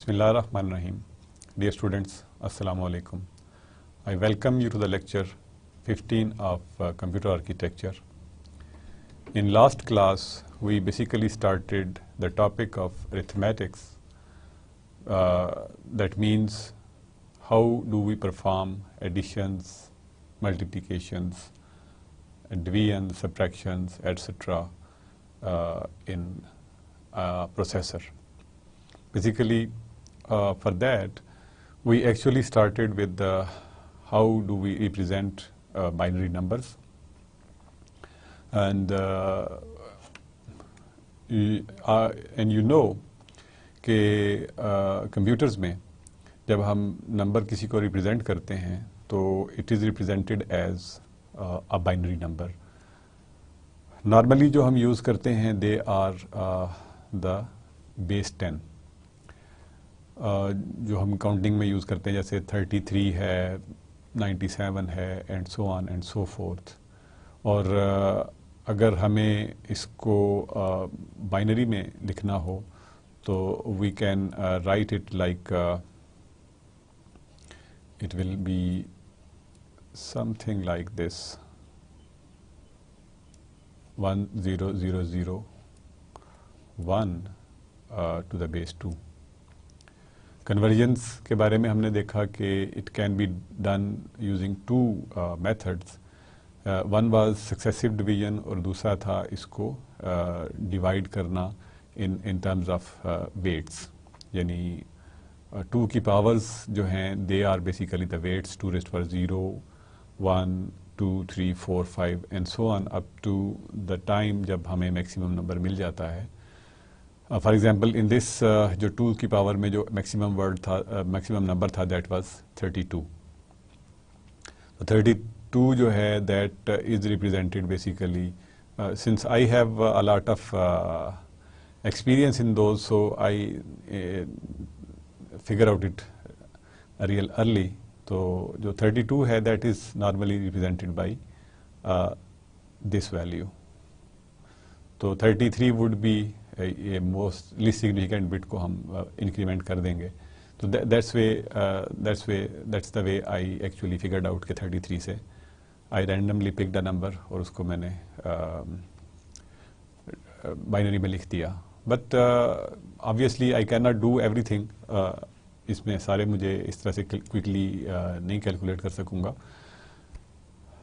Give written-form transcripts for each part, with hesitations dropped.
Bismillahirrahmanirrahim. Dear students, Assalamu alaikum. I welcome you to the lecture 15 of Computer Architecture. In last class, we basically started the topic of arithmetics. That means how do we perform additions, multiplications, divisions, subtractions, etc. In a processor. Basically, for that, we actually started with how do we represent binary numbers. And you know कि computers में जब हम number किसी को represent करते हैं तो it is represented as a binary number. Normally जो हम use करते हैं they are the base 10. जो हम काउंटिंग में यूज़ करते हैं जैसे 33 है, 97 है and so on and so forth. और अगर हमें इसको बाइनरी में लिखना हो तो we can write it like it will be something like this 1000 1 to the base 2. Conversions के बारे में हमने देखा कि it can be done using two methods. One was successive division और दूसरा था इसको डिवाइड करना इन टर्म्स ऑफ वेट्स. यानी 2 की पावर्स जो हैं they are basically the weights 2 raised to 0, 1, 2, 3, 4, 5 and so on up to the time जब हमें मैक्सिमम नंबर मिल जाता है. फॉर एग्जाम्पल इन दिस जो 2 की पावर में जो मैक्सिमम वर्ड था, मैक्सिमम नंबर था दैट वाज 32. 32 जो है that is represented basically since I have a lot of experience in those so I figure out it real early. तो जो 32 है that is normally represented by this value. तो 33 would be ये most least significant bit को हम increment कर देंगे. तो that's the way I actually figured out के 33 से I randomly picked a number और उसको मैंने बाइनरी में लिख दिया. But obviously I can not do everything. इसमें सारे मुझे इस तरह से क्विकली नहीं कैलकुलेट कर सकूँगा.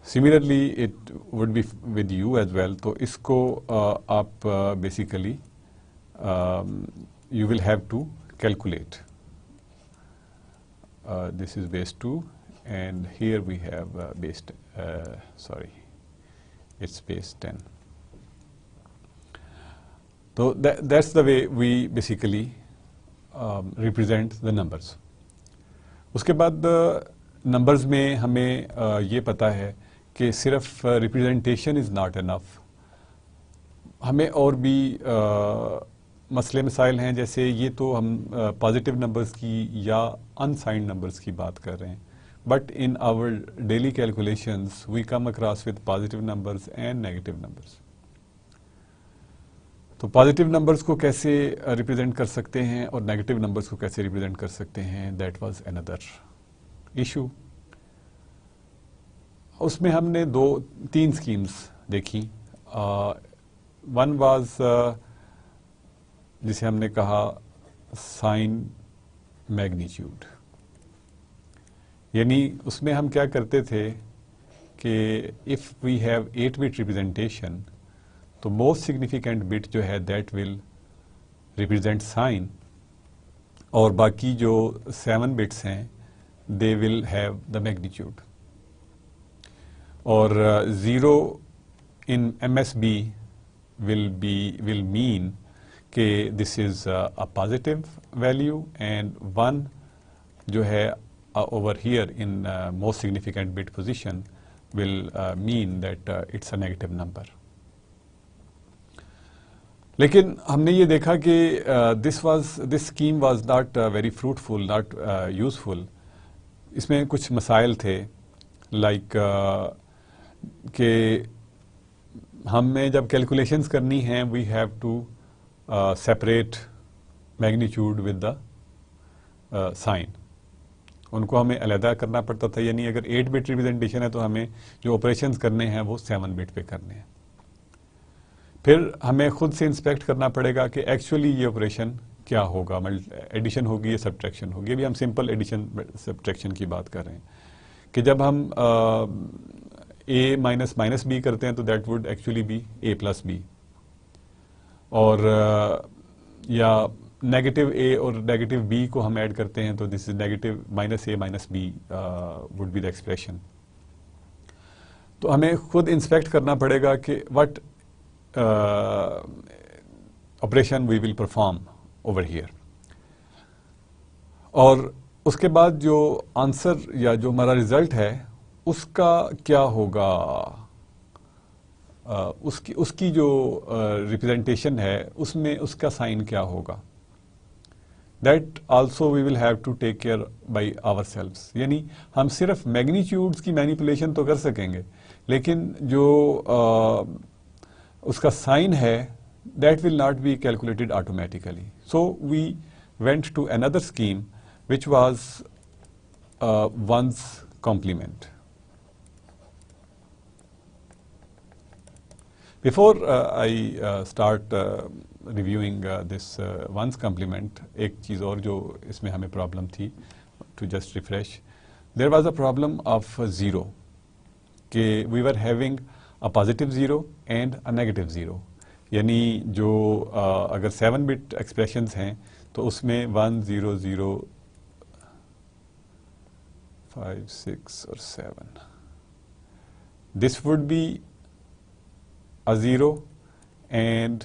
Similarly it would be with you as well. तो इसको आप basically you will have to calculate. This is base 2 and here we have base it's base 10. So that's the way we basically represent the numbers. उसके बाद numbers में हमें ये पता है कि सिर्फ representation is not enough. हमें और भी मसले मसाइल हैं. जैसे ये तो हम पॉजिटिव नंबर्स की या अनसाइंड नंबर्स की बात कर रहे हैं. But in our daily calculations we come across with positive numbers and negative numbers. तो पॉजिटिव नंबर्स को कैसे रिप्रेजेंट कर सकते हैं और नेगेटिव नंबर्स को कैसे रिप्रेजेंट कर सकते हैं दैट वाज अनदर इशू. उसमें हमने 2-3 स्कीम्स देखी. वन वाज जिसे हमने कहा साइन मैग्नीट्यूड. यानी उसमें हम क्या करते थे कि if we have 8-bit representation तो मोस्ट सिग्निफिकेंट बिट जो है दैट विल रिप्रेजेंट साइन और बाकी जो 7 बिट्स हैं they will have the magnitude. और 0 इन MSB will mean कि this is a positive value and 1 जो है over here in most significant bit position will mean that it's a negative number. लेकिन हमने ये देखा कि this scheme was not very fruitful, not useful. इसमें कुछ मसाइल थे like कि हमें जब कैलकुलेशंस करनी हैं we have to separate magnitude with the sign, उनको हमें अलहदा करना पड़ता था। यानी अगर 8 बिट रिप्रेजेंटेशन है तो हमें जो ऑपरेशंस करने हैं वो 7 बिट पे करने हैं। फिर हमें खुद से इंस्पेक्ट करना पड़ेगा कि एक्चुअली ये ऑपरेशन क्या होगा, एडिशन होगी या सब्ट्रैक्शन होगी। अभी हम सिंपल एडिशन सब्ट्रैक्शन की बात कर रहे हैं कि जब हम a माइनस माइनस बी करते हैं तो that would actually be a plus b, और या नेगेटिव a और नेगेटिव b को हम ऐड करते हैं तो this is negative minus a minus b would be the expression. तो हमें खुद इंस्पेक्ट करना पड़ेगा कि what operation we will perform over here, और उसके बाद जो आंसर या जो हमारा रिजल्ट है उसका क्या होगा, उसकी जो रिप्रेजेंटेशन है उसमें उसका साइन क्या होगा, that also we will have to take care by ourselves. यानी हम सिर्फ मैग्नीट्यूड्स की मैनिपुलेशन तो कर सकेंगे, लेकिन जो उसका साइन है that will not be calculated automatically. So we went to another scheme which was one's complement. Before I start reviewing this one's complement, एक चीज़ और जो इसमें हमें प्रॉब्लम थी, to just refresh, there was a problem of zero, कि we were having a positive zero and a negative zero। यानी जो अगर 7 बिट एक्सप्रेशंस हैं तो उसमें 1 0 0 5 6 और 7, this would be a 0 and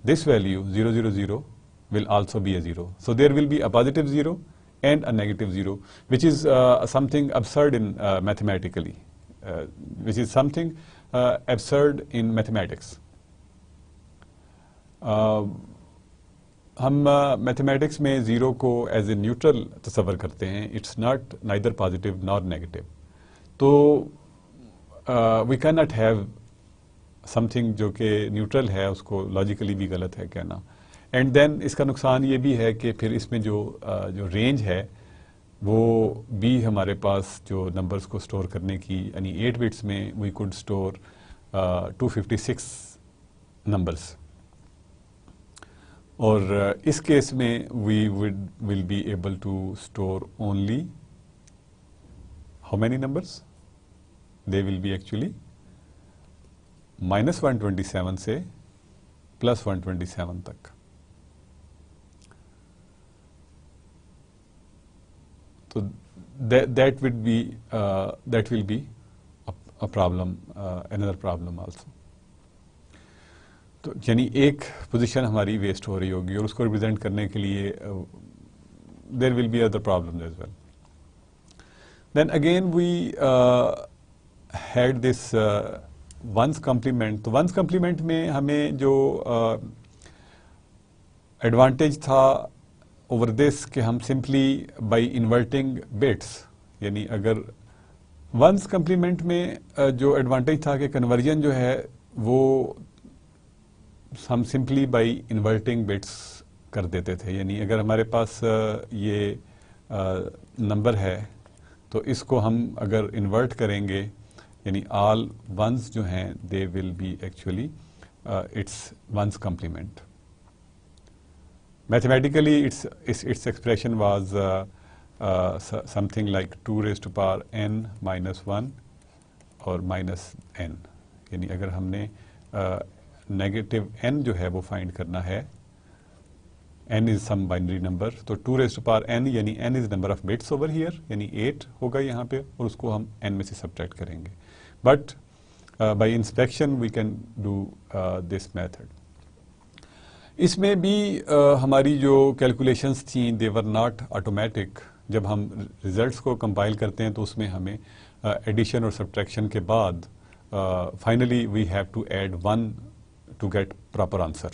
this value 0 0 0 will also be a 0. So there will be a positive 0 and a negative 0, which is something absurd in mathematically, which is something absurd in mathematics. हम mathematics में zero को as a neutral तस्वर करते हैं, it's not neither positive nor negative. तो we can not have something जो कि neutral है, उसको लॉजिकली भी गलत है कहना। एंड देन इसका नुकसान ये भी है कि फिर इसमें जो रेंज है वो भी हमारे पास जो नंबर्स को स्टोर करने की, यानी 8 बिट्स में वी कुड स्टोर 256 नंबर्स, और इस केस में we will be able to store only how many numbers, they will be actually -127 से +127 तक। तो that will be a problem, another problem also। तो यानी एक पोजीशन हमारी वेस्ट हो रही होगी और उसको रिप्रेजेंट करने के लिए there will be other problems as well. Then again we had this one's complement. तो वंस कॉम्प्लीमेंट में हमें जो एडवांटेज था ओवर दिस कि हम सिंपली बाय इन्वर्टिंग बिट्स, यानी अगर वंस कॉम्प्लीमेंट में जो एडवांटेज था कि कन्वर्जन जो है वो हम सिंपली बाय इन्वर्टिंग बिट्स कर देते थे। यानी अगर हमारे पास ये नंबर है तो इसको हम अगर इन्वर्ट करेंगे, यानी ऑल वंस जो हैं they will be actually it's one's complement. Mathematically, its expression was something like 2 raised to power n minus 1 और माइनस n। यानी अगर हमने नेगेटिव n जो है वो फाइंड करना है, n is some binary number, तो 2 raised to power n यानी n इज number of bits over here, यानी 8 होगा यहाँ पे, और उसको हम n में से सब्ट्रैक्ट करेंगे। But by inspection we can do this method. इसमें भी हमारी जो कैलकुलेशंस थी दे वर नॉट ऑटोमेटिक। जब हम रिजल्ट्स को कंपाइल करते हैं तो उसमें हमें एडिशन और सब्ट्रैक्शन के बाद finally we have to add 1 to get proper answer.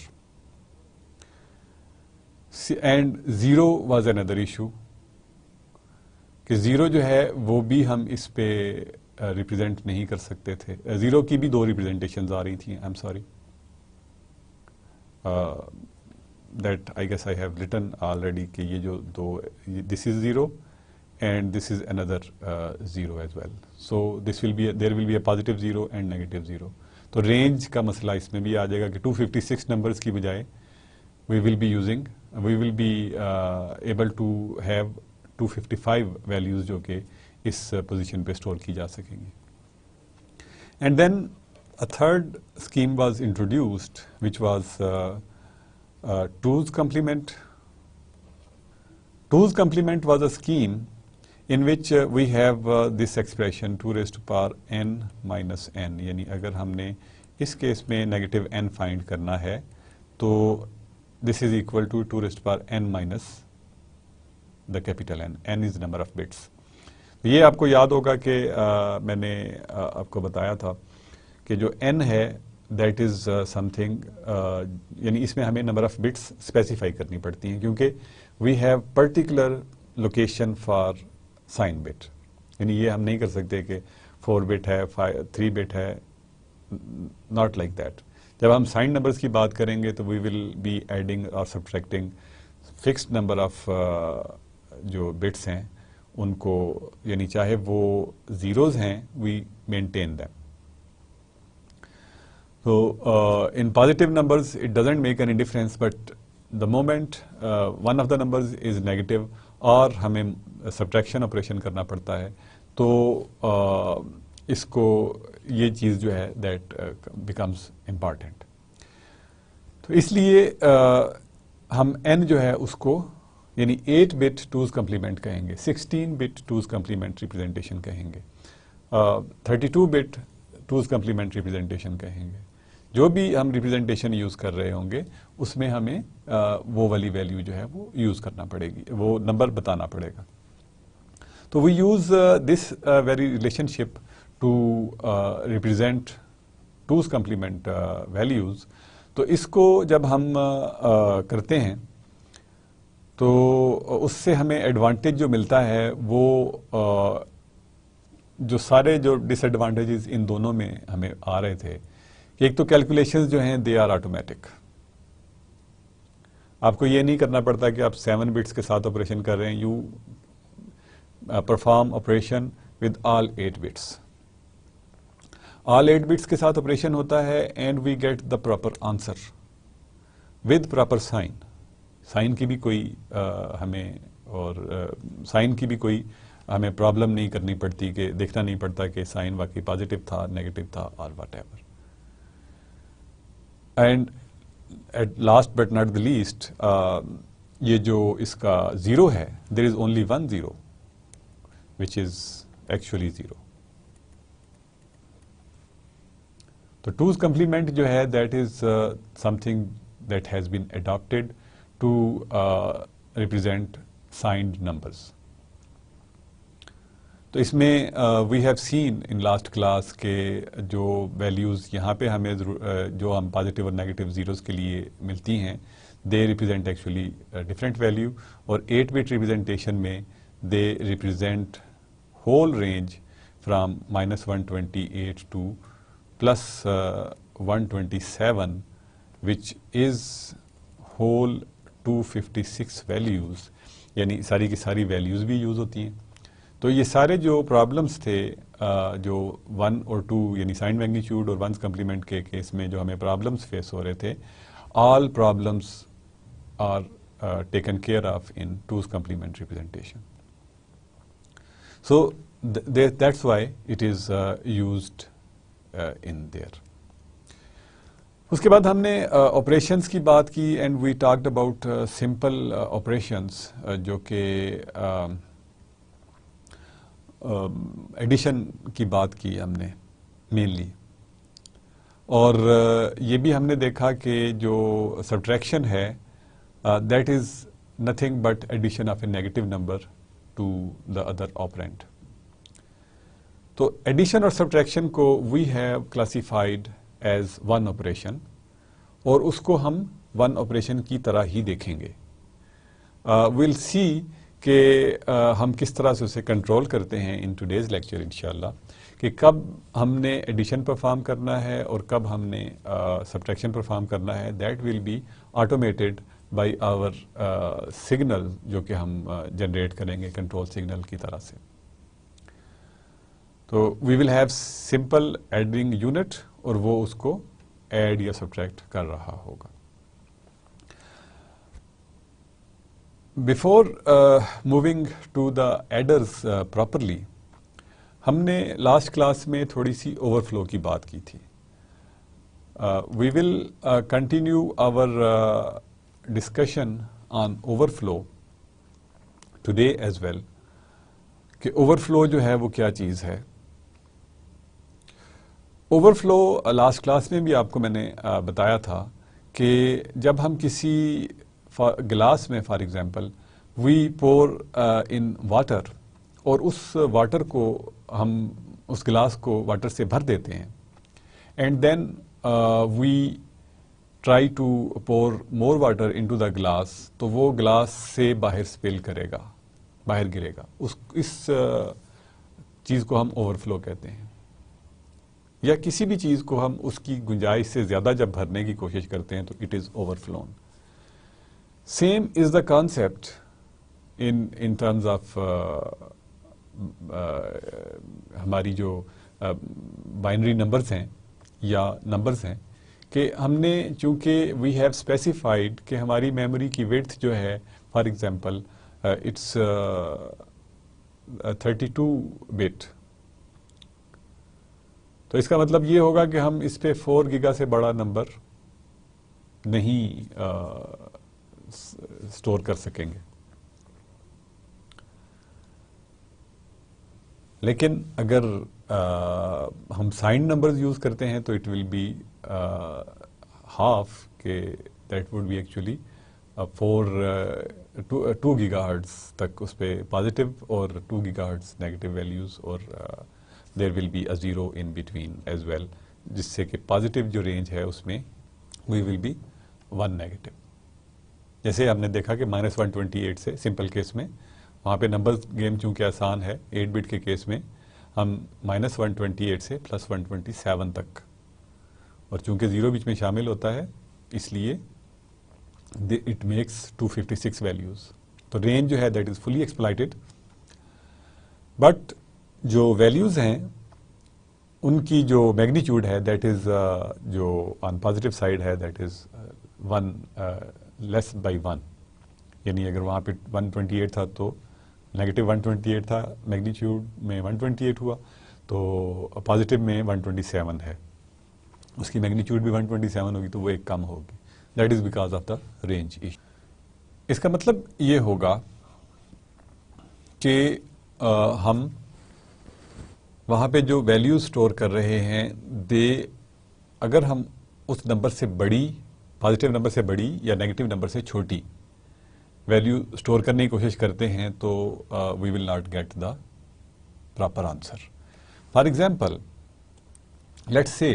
And zero was another issue, कि ज़ीरो जो है वो भी हम इस पे रिप्रेजेंट नहीं कर सकते थे। ज़ीरो की भी 2 रिप्रेजेंटेशंस आ रही थी, I am sorry. that I guess I have written already कि ये जो दो, this is 0 and this is another 0 as well. So this will be there will be a positive 0 and negative 0. तो range का मसला इसमें भी आ जाएगा कि 256 नंबर्स की बजाय we will be able to have 255 values जो कि इस पोजीशन पे स्टोर की जा सकेंगी. And then a third scheme was introduced, which was 2's complement. 2's complement was a scheme in which we have this expression 2 raised to power n minus n. यानी अगर हमने इस केस में negative n find करना है तो this is equal to 2 raised to power n minus the capital N. N is the number of bits. ये आपको याद होगा कि मैंने आपको बताया था कि जो n है दैट इज़ समथिंग, यानी इसमें हमें नंबर ऑफ बिट्स स्पेसिफाई करनी पड़ती हैं क्योंकि we have particular location for sign bit. यानी ये हम नहीं कर सकते कि 4 बिट है 3 बिट है, नॉट लाइक दैट. जब हम साइन नंबर्स की बात करेंगे तो वी विल बी एडिंग और सब्ट्रैक्टिंग फिक्स्ड नंबर ऑफ जो बिट्स हैं उनको, यानी चाहे वो ज़ीरोज़ हैं we maintain them. So in positive numbers it doesn't make any difference, but the moment one of the numbers is negative और हमें subtraction operation करना पड़ता है तो इसको ये चीज़ जो है that becomes important. तो इसलिए हम n जो है उसको यानी 8 bit 2's complement कहेंगे, 16 bit 2's complement representation कहेंगे, 32 bit 2's complement representation कहेंगे. जो भी हम रिप्रेजेंटेशन यूज़ कर रहे होंगे उसमें हमें वो वाली वैल्यू जो है वो यूज़ करना पड़ेगी, वो नंबर बताना पड़ेगा. तो we use this very relationship to represent 2's complement values. तो इसको जब हम करते हैं तो उससे हमें एडवांटेज जो मिलता है वो जो सारे जो डिसएडवांटेजेस इन दोनों में हमें आ रहे थे, एक तो कैलकुलेशंस जो हैं दे आर ऑटोमेटिक. आपको ये नहीं करना पड़ता कि आप 7 बिट्स के साथ ऑपरेशन कर रहे हैं, you perform operation with all 8 bits. All 8 bits के साथ ऑपरेशन होता है and we get the proper answer with proper sign. Sign की भी कोई हमें और साइन की भी कोई हमें प्रॉब्लम नहीं करनी पड़ती कि देखना नहीं पड़ता कि साइन वाकई पॉजिटिव था नेगेटिव था और whatever. And at last but not the least ये जो इसका ज़ीरो है there is only one zero which is actually zero. तो 2's complement जो है that is something that has been adopted to represent signed numbers. तो इसमें we have seen in last class के जो वैल्यूज़ यहाँ पे हमें जो हम पॉजिटिव और नेगेटिव ज़ीरोज़ के लिए मिलती हैं they represent actually different value, और 8 बिट रिप्रेजेंटेशन में they represent whole range from -128 to +127 which is whole 256 values. यानी सारी की सारी वैल्यूज़ भी यूज़ होती हैं. तो ये सारे जो प्रॉब्लम्स थे जो 1 और 2 यानी साइन मैग्नीट्यूड और 1's complement के केस में जो हमें प्रॉब्लम्स फेस हो रहे थे, all problems are taken care of in 2's complement representation. So that's why it is used in there. उसके बाद हमने ऑपरेशंस की बात की and we talked about simple operations जो कि एडिशन की बात की हमने मेनली, और ये भी हमने देखा कि जो सब्ट्रैक्शन है that is nothing but addition of a negative number to the other operand. तो एडिशन और सब्ट्रैक्शन को we have classified as one operation और उसको हम वन ऑपरेशन की तरह ही देखेंगे. विल सी कि हम किस तरह से उसे कंट्रोल करते हैं इन टुडेज़ लेक्चर इंशाल्लाह, कि कब हमने एडिशन परफॉर्म करना है और कब हमने सब्ट्रैक्शन परफॉर्म करना है. That will be automated by our signal जो कि हम जनरेट करेंगे कंट्रोल सिग्नल की तरह से। तो we will have simple adding unit और वो उसको ऐड या सब्ट्रैक्ट कर रहा होगा। Before moving to the adders properly, हमने लास्ट क्लास में थोड़ी सी ओवरफ्लो की बात की थी। We will continue our discussion on overflow today as well, कि ओवरफ्लो जो है वो क्या चीज़ है। ओवरफ्लो लास्ट क्लास में भी आपको मैंने बताया था कि जब हम किसी गिलास में for example we pour in water और उस वाटर को हम उस गिलास को वाटर से भर देते हैं and then we try to pour more water into the glass, तो वो ग्लास से बाहर स्पिल करेगा, बाहर गिरेगा। इस चीज़ को हम ओवरफ्लो कहते हैं। या किसी भी चीज़ को हम उसकी गुंजाइश से ज़्यादा जब भरने की कोशिश करते हैं तो it is overflown. Same is the concept in terms of हमारी जो बाइनरी नंबर्स हैं या नंबर्स हैं, कि हमने चूंकि वी हैव स्पेसिफाइड कि हमारी मेमोरी की विड्थ जो है फॉर एग्जांपल इट्स 32 बिट, तो इसका मतलब ये होगा कि हम इस पे 4 गीगा से बड़ा नंबर नहीं स्टोर कर सकेंगे। लेकिन अगर हम साइन नंबर्स यूज करते हैं तो इट विल बी हाफ, के that would be actually 2 gigahertz तक उस पे पॉजिटिव और 2 गीगाहर्ट्ज नेगेटिव वैल्यूज, और there will be a zero in between as well, जिससे कि पॉजिटिव जो रेंज है उसमें वी विल बी 1 नेगेटिव। जैसे हमने देखा कि -128 से सिंपल केस में वहाँ पे नंबर गेम चूंकि आसान है, 8 बिट के केस में हम -128 से +127 तक, और चूंकि ज़ीरो बीच में शामिल होता है इसलिए इट मेक्स 256 वैल्यूज़। तो रेंज जो है that is fully exploited, but जो वैल्यूज़ हैं उनकी जो मैग्नीट्यूड है दैट इज़ जो ऑन पॉजिटिव साइड है दैट इज़ 1 लेस बाई 1, यानी अगर वहाँ पे 128 था तो नेगेटिव 128 था, मैग्नीट्यूड में 128 हुआ, तो पॉजिटिव में 127 है, उसकी मैग्नीट्यूड भी 127 होगी, तो वो एक कम होगी। That is because of the range issue. इसका मतलब ये होगा कि हम वहाँ पे जो वैल्यू स्टोर कर रहे हैं अगर हम उस नंबर से बड़ी, पॉजिटिव नंबर से बड़ी या नेगेटिव नंबर से छोटी वैल्यू स्टोर करने की कोशिश करते हैं तो we will not get the proper answer. For example let's say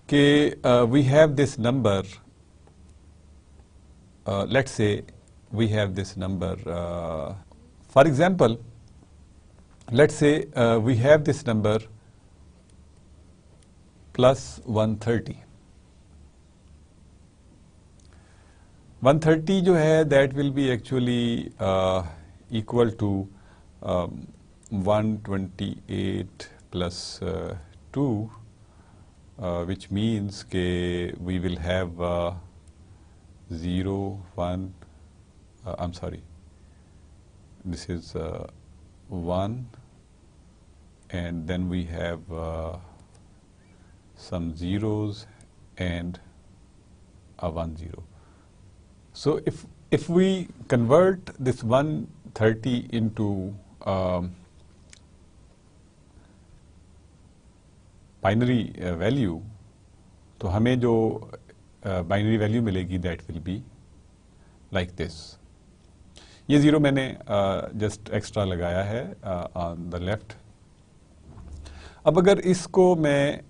कि we have this number, let's say we have this number, for example let's say we have this number plus 130 जो है that will be actually equal to 128 plus 2, which means के we will have 0, 1, I'm sorry, this is 1, and then we have some zeros and a 1 0. So if we convert this 130 into binary value, तो हमें जो binary value मिलेगी that will be like this. ये zero मैंने just extra लगाया है on the left. अब अगर इसको मैं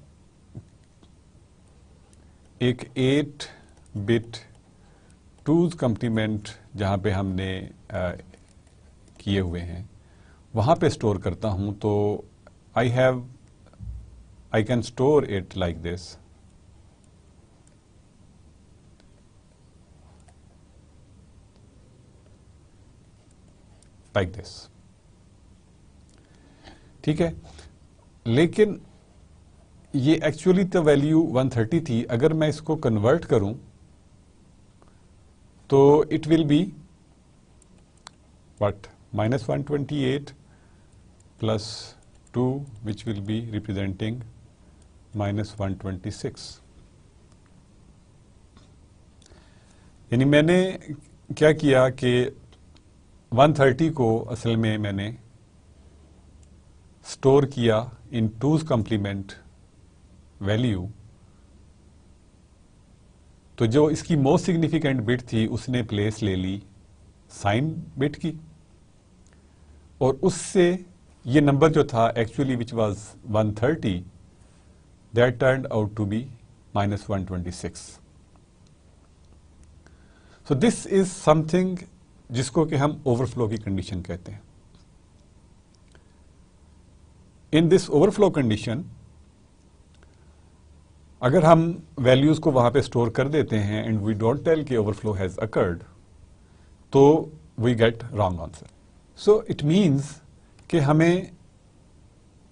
एक 8 बिट 2's कंप्लीमेंट जहाँ पे हमने किए हुए हैं वहाँ पे स्टोर करता हूँ, तो I can store it like this. Like this, ठीक है। लेकिन ये एक्चुअली तो वैल्यू 130 थी, अगर मैं इसको कन्वर्ट करूं तो it will be what, -128 plus 2 which will be representing -126। यानी मैंने क्या किया कि 130 को असल में मैंने स्टोर किया इन 2's कॉम्प्लीमेंट वैल्यू, तो जो इसकी मोस्ट सिग्निफिकेंट बिट थी उसने प्लेस ले ली साइन बिट की, और उससे ये नंबर जो था actually which was 130, that turned out to be -126। So this is something जिसको कि हम ओवरफ्लो की कंडीशन कहते हैं। इन दिस ओवरफ्लो कंडीशन अगर हम वैल्यूज को वहां पे स्टोर कर देते हैं एंड वी डोंट टेल कि ओवरफ्लो हैज अकर्ड, तो we get wrong answer. So it means कि हमें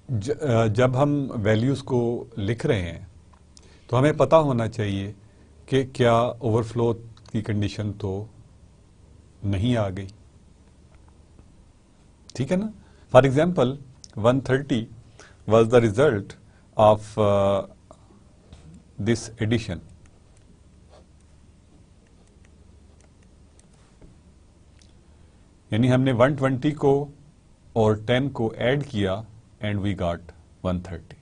जब हम वैल्यूज को लिख रहे हैं तो हमें पता होना चाहिए कि क्या ओवरफ्लो की कंडीशन तो नहीं आ गई, ठीक है ना। For example 130 was the result of this addition. यानी हमने 120 को और 10 को ऐड किया and we got 130।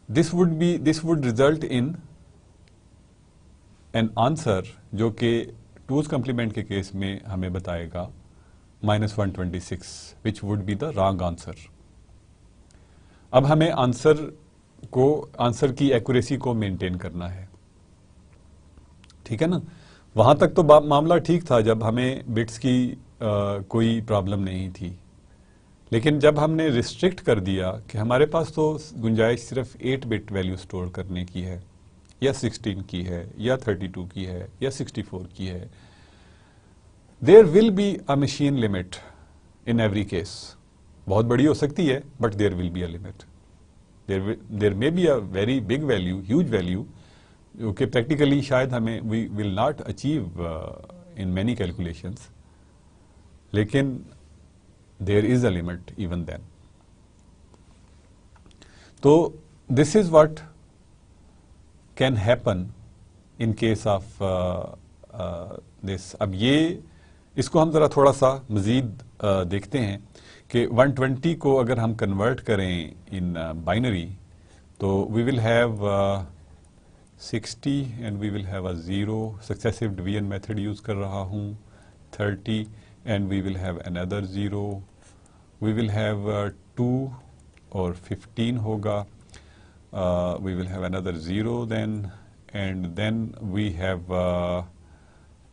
This would result in an answer जो कि 2's कॉम्प्लीमेंट के केस में हमें बताएगा -126, विच would be the wrong answer. अब हमें आंसर की एक्यूरेसी को मेंटेन करना है, ठीक है ना। वहां तक तो मामला ठीक था जब हमें बिट्स की कोई प्रॉब्लम नहीं थी, लेकिन जब हमने रिस्ट्रिक्ट कर दिया कि हमारे पास तो गुंजाइश सिर्फ 8 बिट वैल्यू स्टोर करने की है, या 16 की है, या 32 की है, या 64 की है, there will be a machine limit in every case. बहुत बड़ी हो सकती है but there will be a limit. There may be a very big value, huge value, जो कि प्रैक्टिकली शायद हमें we will not achieve in many calculations, लेकिन there is a limit even then. तो this is what can happen in case of this. अब इसको हम जरा थोड़ा सा मजीद देखते हैं कि 120 को अगर हम कन्वर्ट करें इन बाइनरी, तो we will have 60 and we will have a 0, successive division method use कर रहा हूं, 30 and we will have another 0, we will have 2 और 15 होगा, we will have another 0 then, and then we have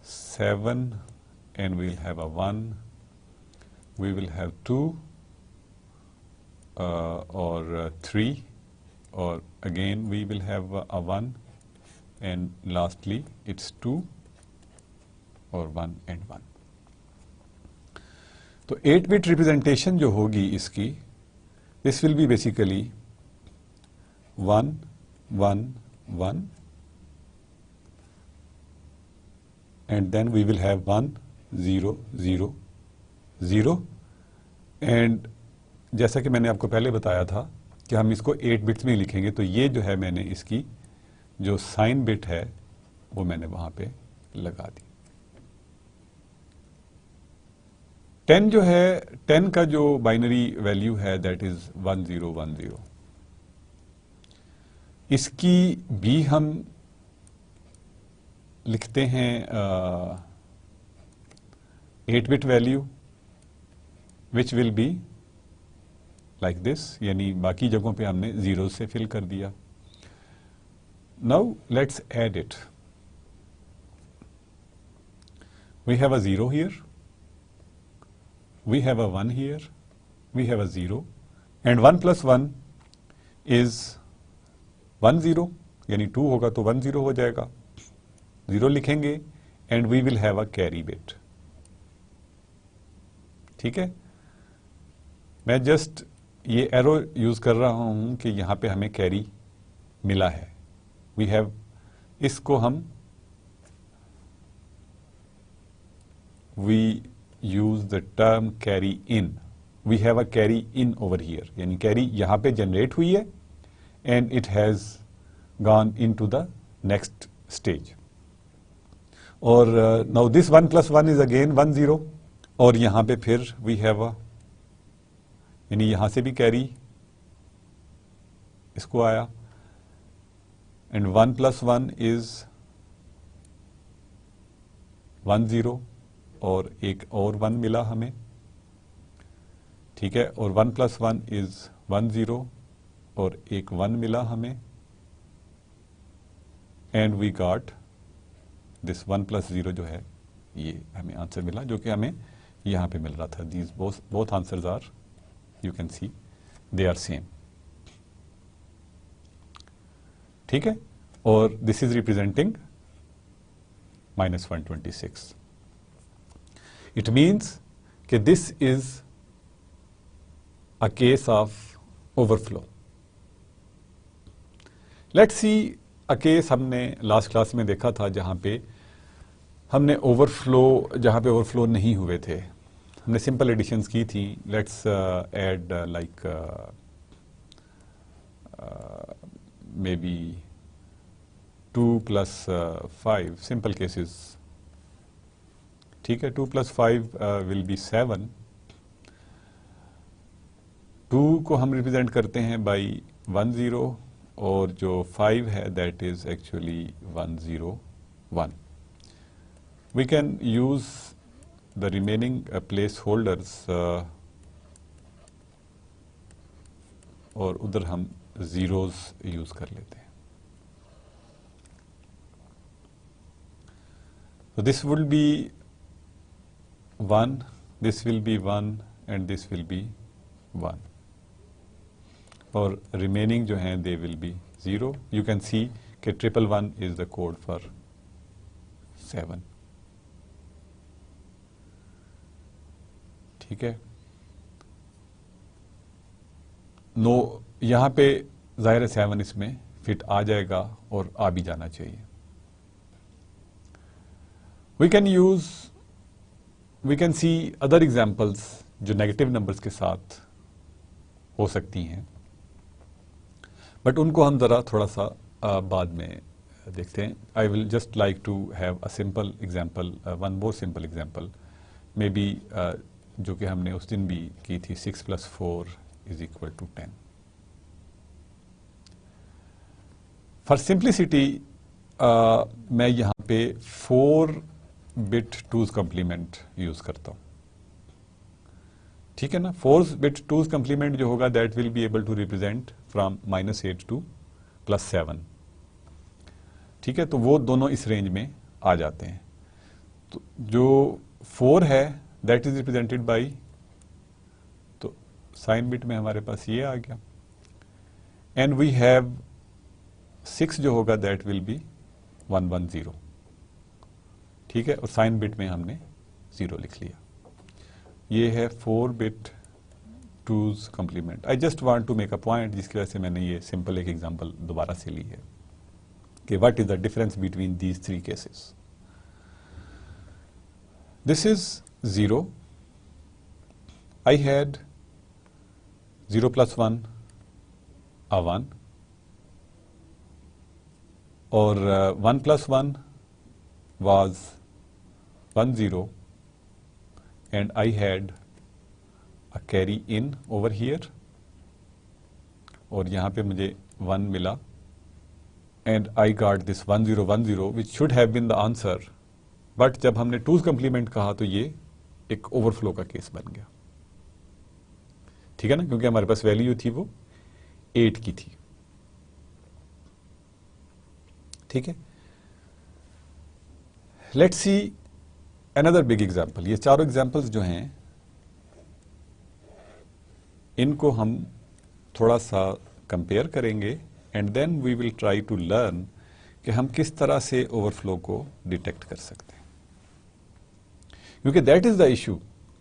7 and we'll have a 1, we will have 2 or 3, or again we will have a 1, and lastly it's 2 or 1 and 1. तो 8 bit representation जो होगी इसकी, this will be basically 1 1 1, and then we will have 1 0 0 0, and जैसा कि मैंने आपको पहले बताया था कि हम इसको 8 बिट्स में लिखेंगे, तो ये जो है मैंने इसकी जो साइन बिट है वो मैंने वहां पे लगा दी। 10 जो है, 10 का जो बाइनरी वैल्यू है दैट इज 1010, इसकी भी हम लिखते हैं 8 bit value which will be like this, यानी बाकी जगहों पे हमने 0 से फिल कर दिया। Now let's add it. We have a 0 here, we have a 1 here, we have a 0, and 1 + 1 is 1 0, यानी 2 होगा तो 1 0 हो जाएगा। 0 लिखेंगे and we will have a carry bit. ठीक है, मैं जस्ट ये एरो यूज कर रहा हूं कि यहां पे हमें कैरी मिला है. वी हैव, इसको हम we use the term carry in. We have a carry in over here, यानी कैरी यहां पे जनरेट हुई है and it has gone into the next stage. और नाउ दिस 1 + 1 इज अगेन 1 0, और यहां पे फिर वी हैव अ, यानी यहां से भी कैरी इसको आया, एंड 1 + 1 इज 1 0, और एक और 1 मिला हमें. ठीक है, और 1 + 1 इज 1 0, और एक 1 मिला हमें, एंड वी गॉट दिस 1 + 0 जो है ये हमें आंसर मिला, जो कि हमें यहां पे मिल रहा था. These both answers are, you can see they are same. ठीक है, और this is representing -126. It means कि this is a case of overflow. Let's see a case हमने लास्ट क्लास में देखा था जहां पे हमने जहां पे ओवरफ्लो नहीं हुए थे. हमने सिंपल एडिशंस की थी. Let's add like may be 2 + 5 simple cases. ठीक है, 2 + 5 विल बी 7. 2 को हम रिप्रेजेंट करते हैं बाई 1 0, और जो 5 है that is actually 1 0 1. We can use the remaining placeholders, और उधर हम zeros यूज कर लेते हैं. So this will be 1, this will be 1, and this will be 1. और remaining जो हैं they will be 0. You can see कि 111 is the code for 7. ठीक है, नो यहां पे जाहिर है 7 इसमें फिट आ जाएगा और आ भी जाना चाहिए. We can see other examples जो नेगेटिव नंबर्स के साथ हो सकती हैं, बट उनको हम जरा थोड़ा सा बाद में देखते हैं. I will just like to have a simple example, one more simple example, maybe जो कि हमने उस दिन भी की थी. 6 + 4 = 10. फॉर सिंप्लिसिटी मैं यहां पे 4-bit 2's complement यूज करता हूं. ठीक है ना, 4-bit 2's complement जो होगा that will be able to represent from -8 to +7. ठीक है, तो वो दोनों इस रेंज में आ जाते हैं. तो जो 4 है दैट इज रिप्रेजेंटेड बाई, तो साइन बिट में हमारे पास ये आ गया, एंड वी हैव 6 जो होगा दैट विल बी 110. ठीक है, और साइन बिट में हमने 0 लिख लिया. ये है 4-bit 2's complement. I just want to make a point, जिसकी वजह से मैंने ये सिंपल एक एग्जांपल दोबारा से ली है कि what is the difference between these 3 cases. This is 0. I had 0 + 1 a 1, or 1 + 1 was 1 0, and I had a carry in over here, और यहाँ पे मुझे 1 मिला, and I got this 1 0 1 0 which should have been the answer, but जब हमने 2's complement कहा तो ये एक ओवरफ्लो का केस बन गया. ठीक है ना, क्योंकि हमारे पास वैल्यू थी वो 8 की थी. ठीक है, let's see another big example. ये चारों एग्जांपल्स जो हैं इनको हम थोड़ा सा कंपेयर करेंगे, and then we will try to learn कि हम किस तरह से ओवरफ्लो को डिटेक्ट कर सकते हैं. क्योंकि दैट इज द इशू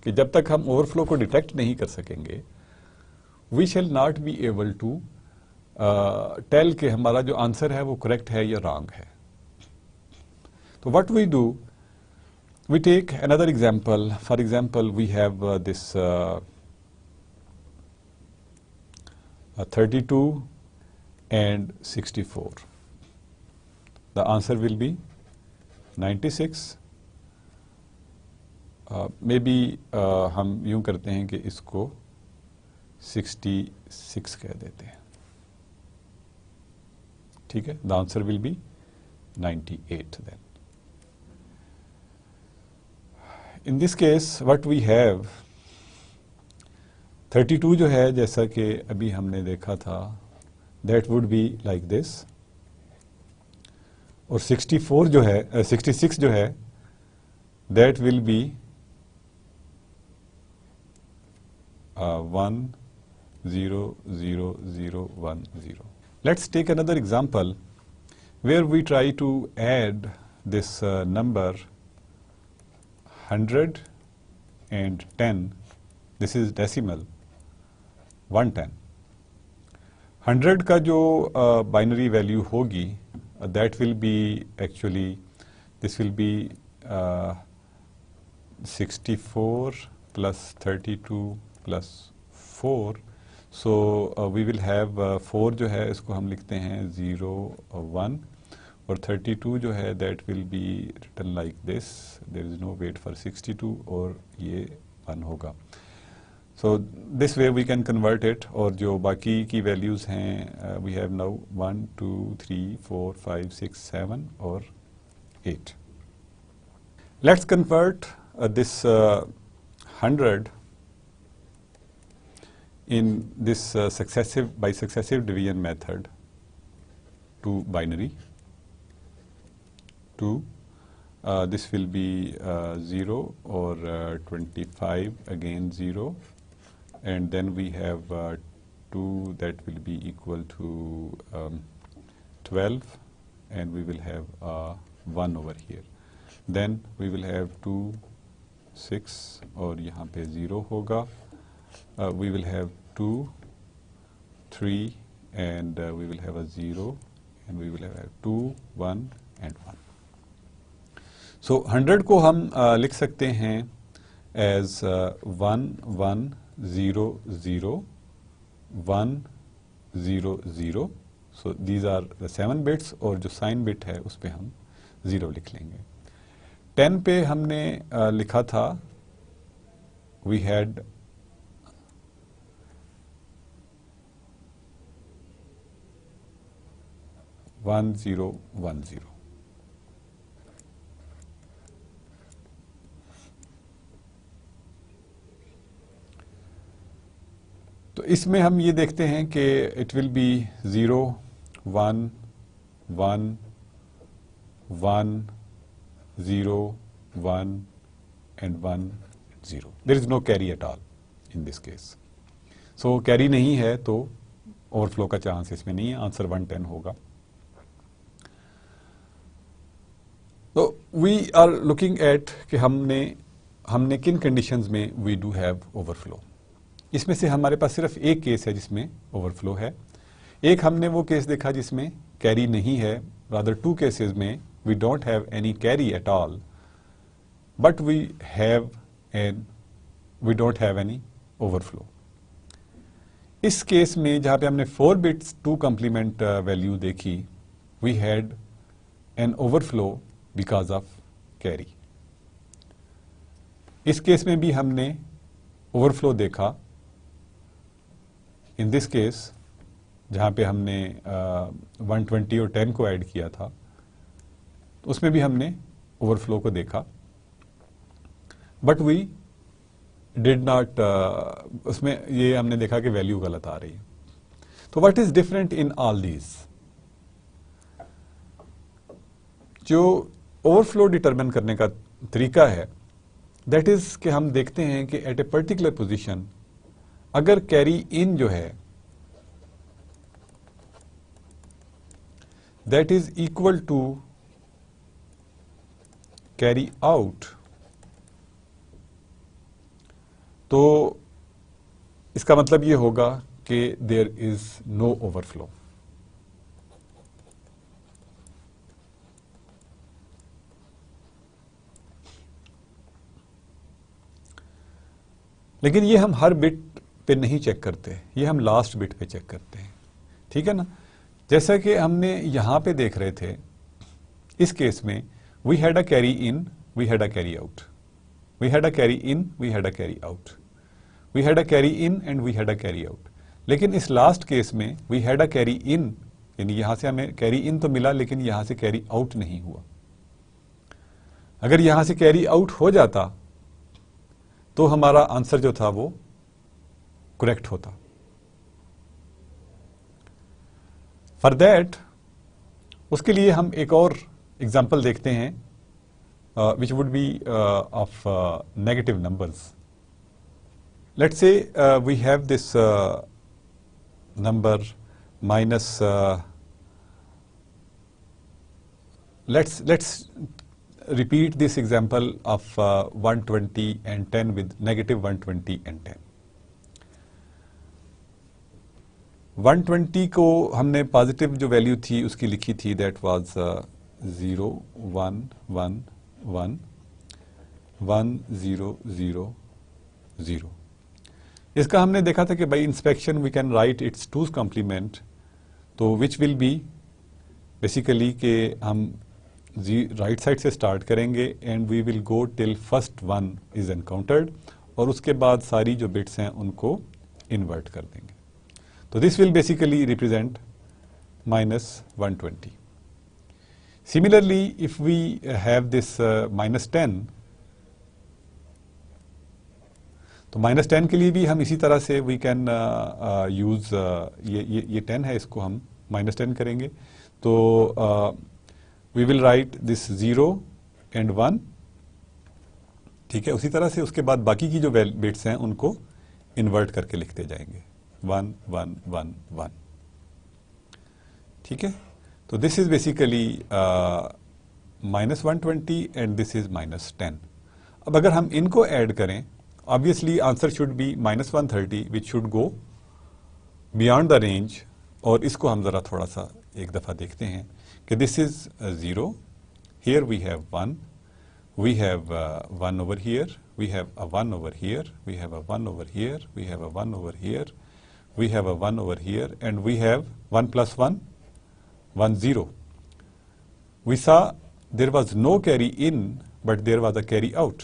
कि जब तक हम ओवरफ्लो को डिटेक्ट नहीं कर सकेंगे, we shall not be able to tell कि हमारा जो आंसर है वो करेक्ट है या रॉन्ग है. तो what we do, we take another example. For example, we have this 32 and 64. The answer will be 96. Maybe हम यूं करते हैं कि इसको 66 कह देते हैं. ठीक है, the answer will be 98 then. In this case, what we have, 32 जो है जैसा कि अभी हमने देखा था, that would be like this, और 64 जो है 66 जो है that will be 1 0 0 0 1 0. Let's take another example where we try to add this number 100 and 10. This is decimal 110. 100 का जो बाइनरी वैल्यू होगी, that will be actually, this will be 64 plus 32 plus 4. So we will have 4 जो है इसको हम लिखते हैं 0 1, और 32 जो है that will be written like this. There is no wait for 62, और ये 1 होगा. So this way we can convert it. और जो बाकी की values हैं we have now 1 2 3 4 5 6 7 और 8. Let's convert this 100 in this by successive division method to binary. This will be 0 or 25 again 0, and then we have 2 that will be equal to 12, and we will have 1 over here. Then we will have 2 6 और यहाँ पे 0 होगा. We will have 2 3 and we will have a 0, and we will have 2 1 and 1. So 100 को हम लिख सकते हैं as 1 1 0 0 1 0 0. So these are the 7 bits, और जो साइन बिट है उस पे हम 0 लिख लेंगे. 10 पे हमने लिखा था we had 1 0 1 0. तो इसमें हम ये देखते हैं कि it will be 0 1 1 1 0 1 and 1 0. There is no carry at all in this case. So carry नहीं है तो ओवरफ्लो का चांस इसमें नहीं है. आंसर 110 होगा. तो वी आर लुकिंग एट कि हमने किन कंडीशंस में वी डू हैव ओवरफ्लो. इसमें से हमारे पास सिर्फ एक केस है जिसमें ओवरफ्लो है. एक हमने वो केस देखा जिसमें कैरी नहीं है. रादर 2 केसेस में we don't have any carry at all, but we don't have any overflow. इस केस में जहां पे हमने 4 बिट्स 2 कंप्लीमेंट वैल्यू देखी, we had an overflow because of carry. इस केस में भी हमने ओवरफ्लो देखा. इन दिस केस जहाँ पे हमने 120 और 10 को ऐड किया था, उसमें भी हमने ओवरफ्लो को देखा, बट वी डिड नॉट, उसमें ये हमने देखा कि वैल्यू गलत आ रही है. तो what is different in all these? जो ओवरफ्लो डिटरमिन करने का तरीका है, दैट इज कि हम देखते हैं कि एट ए पर्टिकुलर पोजीशन अगर कैरी इन जो है that is equal to carry out, तो इसका मतलब ये होगा कि देयर इज नो ओवरफ्लो। लेकिन ये हम हर बिट पे नहीं चेक करते, ये हम लास्ट बिट पे चेक करते हैं, ठीक है ना। जैसा कि हमने यहाँ पे देख रहे थे, इस केस में we had a carry in, we had a carry out, we had a carry in, we had a carry out, we had a carry in and we had a carry out. लेकिन इस last case में we had a carry in, यानी यहां से हमें carry in तो मिला लेकिन यहां से कैरी आउट नहीं हुआ। अगर यहां से कैरी आउट हो जाता तो हमारा आंसर जो था वो करेक्ट होता। फॉर दैट, उसके लिए हम एक और एग्जाम्पल देखते हैं which would be of negative numbers. Let's say we have this number minus, let's repeat this example of 120 and 10 with negative 120 and 10. 120 को हमने पॉजिटिव जो वैल्यू थी उसकी लिखी थी, दैट वाज 0 1 1 1 1 0 0 0। इसका हमने देखा था कि by inspection we can write its two's complement, तो विच विल बी बेसिकली कि हम राइट साइड से स्टार्ट करेंगे and we will go till first one is encountered, और उसके बाद सारी जो बिट्स हैं उनको इन्वर्ट कर देंगे। तो this will basically represent -120। Similarly if we have this -10, तो -10 के लिए भी हम इसी तरह से वी कैन यूज, ये 10 है, इसको हम -10 करेंगे। तो we will write this 0 and 1, ठीक है। उसी तरह से उसके बाद बाकी की जो बिट्स हैं उनको इन्वर्ट करके लिखते जाएंगे, 1 1 1 1, ठीक है। तो this is basically -120 and this is -10। अब अगर हम इनको ऐड करें, obviously answer should be -130 which should go beyond the range. और इसको हम ज़रा थोड़ा सा एक दफ़ा देखते हैं कि this is 0, here we have 1, we have 1 over here, we have a 1 over here, we have a 1 over here, we have a 1 over here, we have a 1 over here, and we have 1 + 1 1 0। We saw there was no carry in but there was a carry out,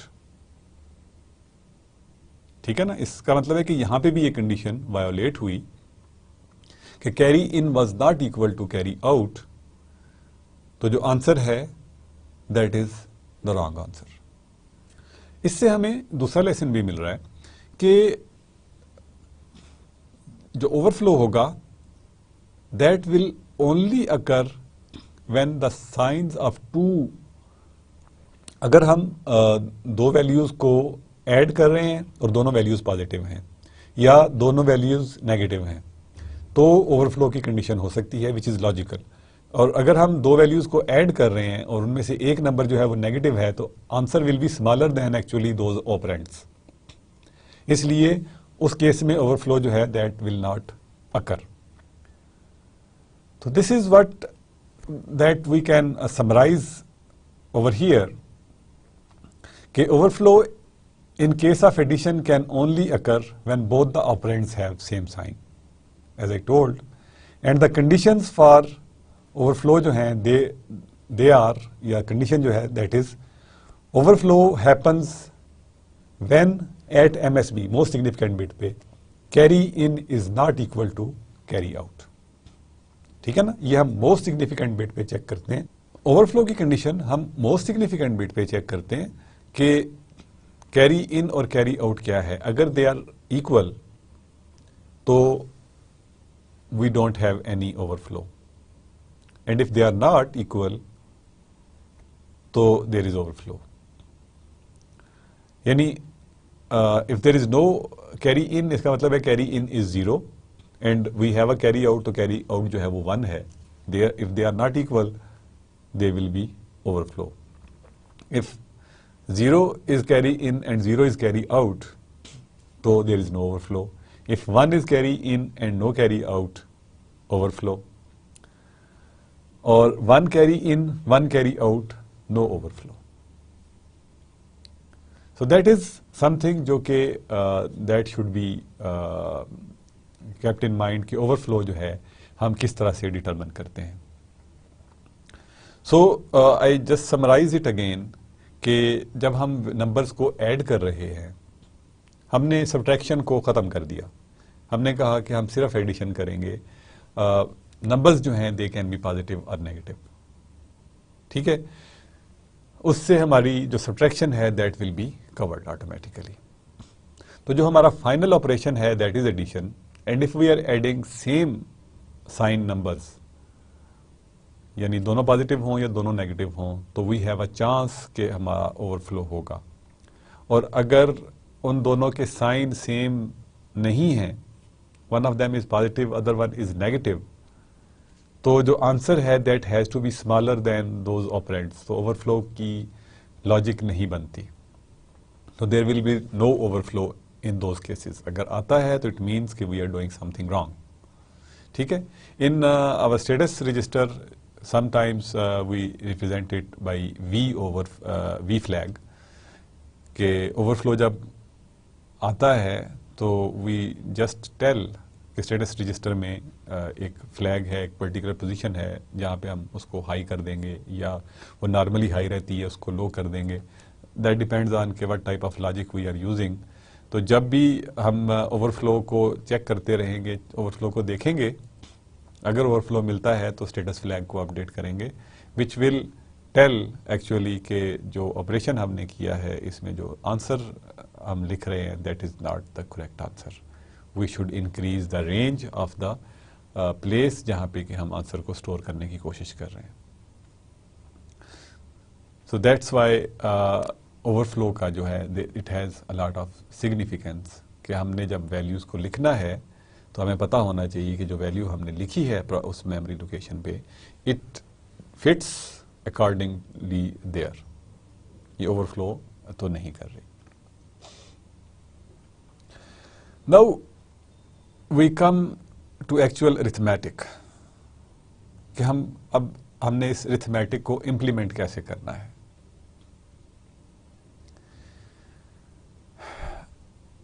ठीक है ना। इसका मतलब है कि यहां पे भी ये कंडीशन वायोलेट हुई कि carry in was not equal to carry out, तो जो आंसर है that is the wrong answer. इससे हमें दूसरा लेसन भी मिल रहा है कि जो ओवरफ्लो होगा that will only occur when the science of 2, अगर हम दो वैल्यूज को ऐड कर रहे हैं और दोनों वैल्यूज पॉजिटिव हैं या दोनों वैल्यूज नेगेटिव हैं, तो ओवरफ्लो की कंडीशन हो सकती है, विच इज लॉजिकल। और अगर हम दो वैल्यूज को ऐड कर रहे हैं और उनमें से एक नंबर जो है वो नेगेटिव है, तो answer will B smaller then actually those operands, इसलिए उस केस में ओवरफ्लो जो है दैट विल नॉट अकर। तो this is what that we can summarize over here कि overflow in case of addition can only occur when both the operands have same sign, as I told, and the conditions for overflow जो हैं they are, या condition जो है that is overflow happens when at MSB most significant bit पे carry in is not equal to carry out, ठीक है ना। ये हम most significant bit पे चेक करते हैं। ओवरफ्लो की कंडीशन हम मोस्ट सिग्निफिकेंट बिट पे चेक करते हैं कि कैरी इन और कैरी आउट क्या है। अगर दे आर इक्वल तो we don't have any overflow, and if they are not equal तो देयर इज ओवरफ्लो। यानी if there is no carry in, इसका मतलब है carry in is 0 and we have a carry out, तो carry out जो है वो 1 है। If they are not equal they will be overflow. If 0 is carry in and 0 is carry out, तो there is no overflow. If 1 is carry in and no carry out, overflow. Or 1 carry in, 1 carry out, no overflow. So that is something जो कि that should be kept in mind कि overflow जो है हम किस तरह से determine करते हैं. So I just summarize it again कि जब हम numbers को add कर रहे हैं, हमने subtraction को ख़त्म कर दिया. हमने कहा कि हम सिर्फ एडिशन करेंगे. नंबर्स जो हैं दे कैन बी पॉजिटिव और नेगेटिव. ठीक है, उससे हमारी जो सब्ट्रैक्शन है that will be covered automatically. तो जो हमारा फाइनल ऑपरेशन है that is addition. And if we are adding same sign numbers, यानी दोनों पॉजिटिव हों या दोनों नेगेटिव हों, तो वी हैव अ चांस कि हमारा ओवरफ्लो होगा. और अगर उन दोनों के साइन सेम नहीं हैं, one of them is positive, other one is negative, तो जो आंसर है that has to be smaller than those operands. तो ओवरफ्लो की लॉजिक नहीं बनती. तो there will be no overflow in those cases. अगर आता है तो इट मीन्स कि we are doing something wrong. ठीक है. In our status register sometimes we represent it by V flag. के ओवरफ्लो जब आता है तो वी जस्ट टेल कि स्टेटस रजिस्टर में एक फ्लैग है, एक पर्टिकुलर पोजीशन है जहाँ पे हम उसको हाई कर देंगे, या वो नॉर्मली हाई रहती है उसको लो कर देंगे. दैट डिपेंड्स ऑन के what type of logic we are using. तो जब भी हम ओवरफ्लो को चेक करते रहेंगे, ओवरफ्लो को देखेंगे, अगर ओवरफ्लो मिलता है तो स्टेटस फ्लैग को अपडेट करेंगे, विच विल टेल एक्चुअली के जो ऑपरेशन हमने किया है इसमें जो आंसर हम लिख रहे हैं that is not the correct answer. We should increase the range of the place जहाँ पे कि हम आंसर को स्टोर करने की कोशिश कर रहे हैं. सो दैट्स वाई ओवरफ्लो का जो है it has a lot of significance. कि हमने जब वैल्यूज़ को लिखना है तो हमें पता होना चाहिए कि जो वैल्यू हमने लिखी है उस मेमोरी लोकेशन पे इट फिट्स अकॉर्डिंगली देयर. ये ओवरफ्लो तो नहीं कर रही. Now we come to actual arithmetic कि हमने इस arithmetic को implement कैसे करना है.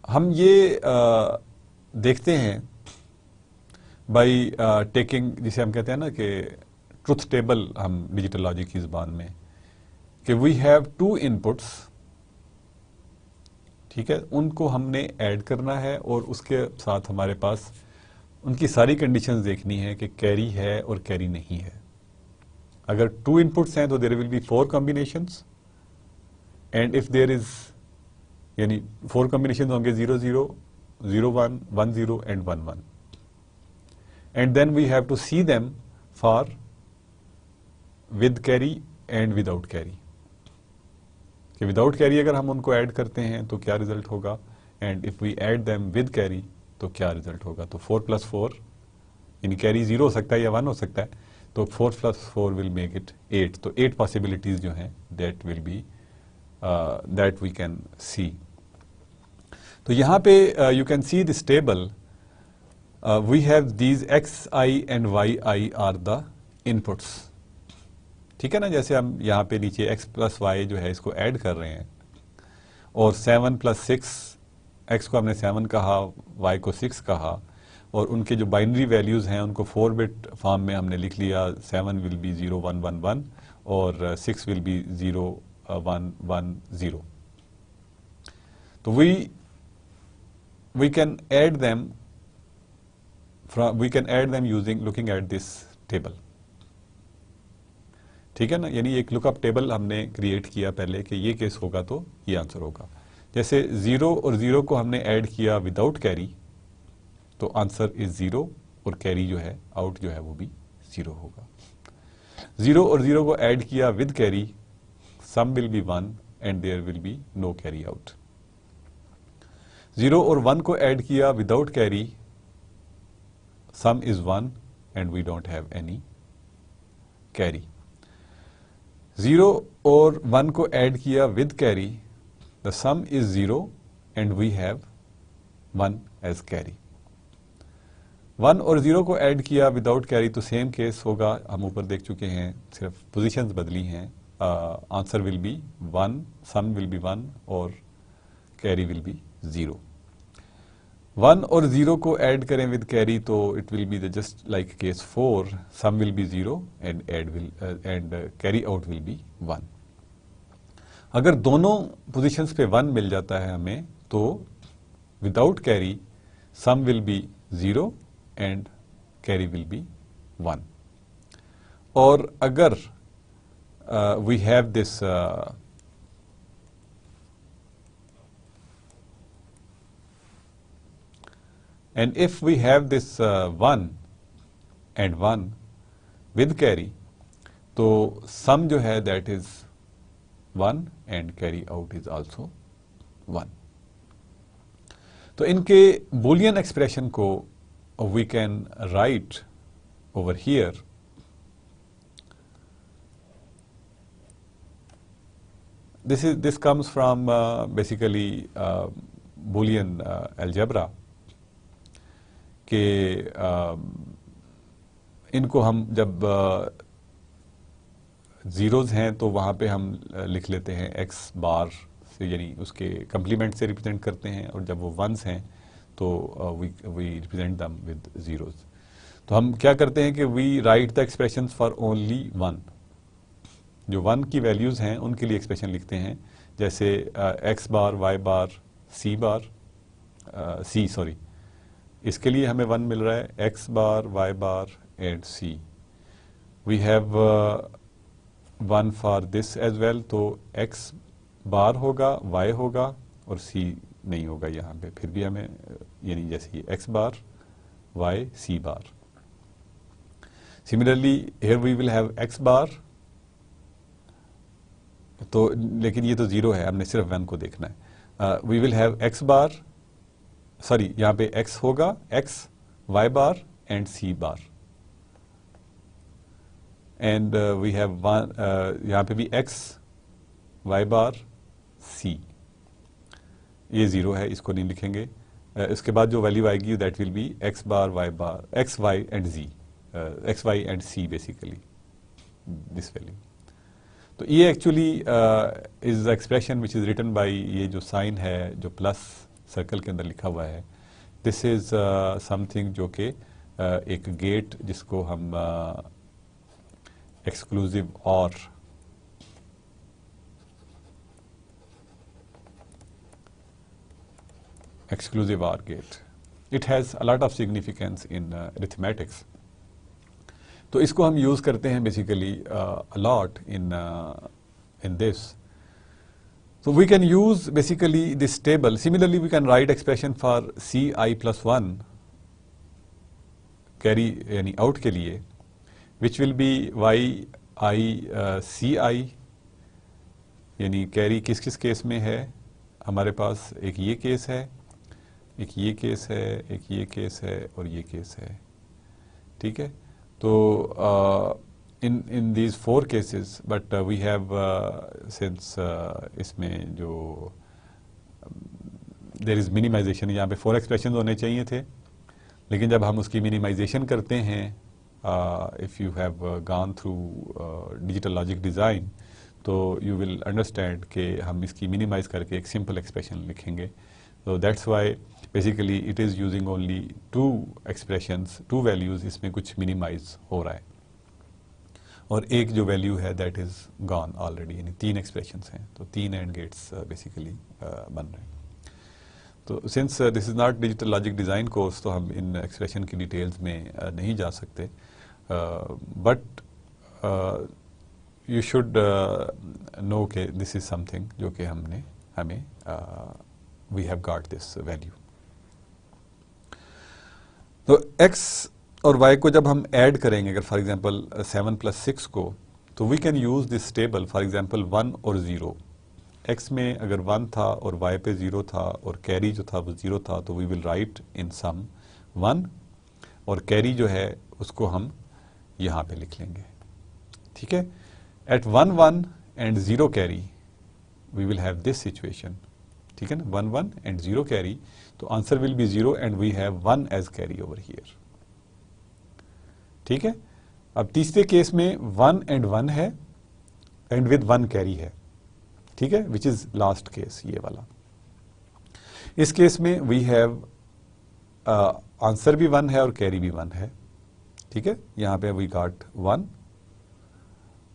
हम ये देखते हैं by taking, जिसे हम कहते हैं ना कि ट्रुथ टेबल हम डिजिटल लॉजिक की ज़बान में, कि we have two inputs. ठीक है, उनको हमने ऐड करना है और उसके साथ हमारे पास उनकी सारी कंडीशंस देखनी है कि कैरी है और कैरी नहीं है. अगर 2 इनपुट्स हैं तो there will be 4 combinations. And if there is, यानी 4 कॉम्बिनेशंस होंगे 0 0 0 1 1 0 and 1 1. And then we have to see them for with carry and without carry. कि विदाउट कैरी अगर हम उनको ऐड करते हैं तो क्या रिजल्ट होगा, and if we add them with carry तो क्या रिजल्ट होगा. तो 4 + 4 यानी कैरी 0 हो सकता है या 1 हो सकता है, तो 4 + 4 विल मेक इट 8. तो 8 पॉसिबिलिटीज जो हैं that will be that we can see. तो यहाँ पे you can see this table. We have these xi and yi are the inputs. ठीक है ना. जैसे हम यहाँ पे नीचे x + y जो है इसको ऐड कर रहे हैं, और 7 + 6, x को हमने 7 कहा, y को 6 कहा, और उनके जो बाइनरी वैल्यूज़ हैं उनको 4 बिट फॉर्म में हमने लिख लिया. 7 विल बी 0 1 1 1 और 6 विल बी 0 1 1 0. तो we can add them using looking at this table. ठीक है ना. यानी एक लुकअप टेबल हमने क्रिएट किया पहले कि ये केस होगा तो ये आंसर होगा. जैसे 0 और 0 को हमने ऐड किया विदाउट कैरी तो आंसर इज 0 और कैरी जो है आउट जो है वो भी 0 होगा. 0 और 0 को ऐड किया with carry, sum will be 1 and there will be no carry out. 0 और 1 को ऐड किया without carry, sum is 1 and we don't have any carry. 0 और 1 को ऐड किया with carry, the sum is 0 and we have 1 as carry. 1 और 0 को add किया without carry तो सेम केस होगा, हम ऊपर देख चुके हैं, सिर्फ पोजीशंस बदली हैं। Answer will be 1, sum will be 1 और कैरी विल बी 0। 1 और 0 को ऐड करें विद कैरी तो it will be just like case 4, sum will be 0 and carry out will be 1। अगर दोनों पोजीशंस पे 1 मिल जाता है हमें तो without carry sum will be 0 and carry will be 1। और अगर we have this and if we have this 1 and 1 with carry तो sum जो है that is 1 and carry out is also 1। तो इनके boolean expression को we can write over here this comes from basically Boolean algebra कि इनको हम जब ज़ीरोज़ हैं तो वहाँ पे हम लिख लेते हैं x बार से, यानी उसके कंप्लीमेंट से रिप्रेजेंट करते हैं, और जब वो वंस हैं तो we represent them with zeros. तो हम क्या करते हैं कि we write the expressions for only 1। जो 1 की वैल्यूज़ हैं उनके लिए एक्सप्रेशन लिखते हैं, जैसे x बार, y बार, c बार, इसके लिए हमें 1 मिल रहा है, x bar, y bar and c। We have 1 for this as well, तो x बार होगा, y होगा और c नहीं होगा यहाँ पे, फिर भी हमें यानी जैसे x bar, y, c bar. Similarly here we will have x bar, तो लेकिन ये तो 0 है, हमने सिर्फ 1 को देखना है। We will have x bar, sorry यहाँ पे x होगा, x, y bar and c bar, and we have यहाँ पे भी x, y बार, c। ये 0 है, इसको नहीं लिखेंगे। इसके बाद जो वैल्यू आएगी that will be x bar, y bar, x, y and z, x, y and c basically this value. तो ये actually is expression which is written by, ये जो साइन है जो प्लस सर्कल के अंदर लिखा हुआ है, दिस इज समथिंग जो कि एक गेट जिसको हम exclusive or gate, it has a lot of significance in arithmetics. तो इसको हम यूज करते हैं basically a lot in this. So we can use basically this table. Similarly, we can write expression for ci plus 1 carry यानी out के लिए, which will be yi ci, यानी carry किस किस केस में है हमारे पास, एक ये केस है, एक ये केस है, एक ये केस है और ये केस है, ठीक है। तो in these 4 cases, but we have since इसमें जो there is minimization, यहाँ पे 4 expressions होने चाहिए थे, लेकिन जब हम उसकी minimization करते हैं, if you have gone through digital logic design, तो you will understand कि हम इसकी minimize करके एक simple expression लिखेंगे। So that's why basically it is using only 2 expressions, 2 values, इसमें कुछ minimize हो रहा है, और एक जो वैल्यू है दैट इज गॉन ऑलरेडी, यानी 3 एक्सप्रेशंस हैं, तो 3 एंड गेट्स बेसिकली बन रहे हैं। तो since this is not digital logic design course, तो हम इन एक्सप्रेशन की डिटेल्स में नहीं जा सकते, बट यू शुड नो के दिस इज समथिंग जो कि हमें we have got this value. तो x और y को जब हम ऐड करेंगे, अगर फॉर एग्जांपल 7 + 6 को, तो we can use this table, for example 1 और 0। x में अगर 1 था और y पे 0 था और कैरी जो था वो 0 था, तो वी विल राइट इन सम 1, और कैरी जो है उसको हम यहाँ पे लिख लेंगे, ठीक है। At 1 1 and 0 carry we will have this situation ठीक है ना, 1 1 एंड 0 कैरी, तो answer will be 0 and we have 1 as carry over here. ठीक है, अब तीसरे केस में 1 एंड 1 है एंड विद 1 कैरी है, ठीक है, विच इज लास्ट केस ये वाला। इस केस में वी हैव आंसर भी 1 है और कैरी भी 1 है, ठीक है, यहां पे वी गॉट 1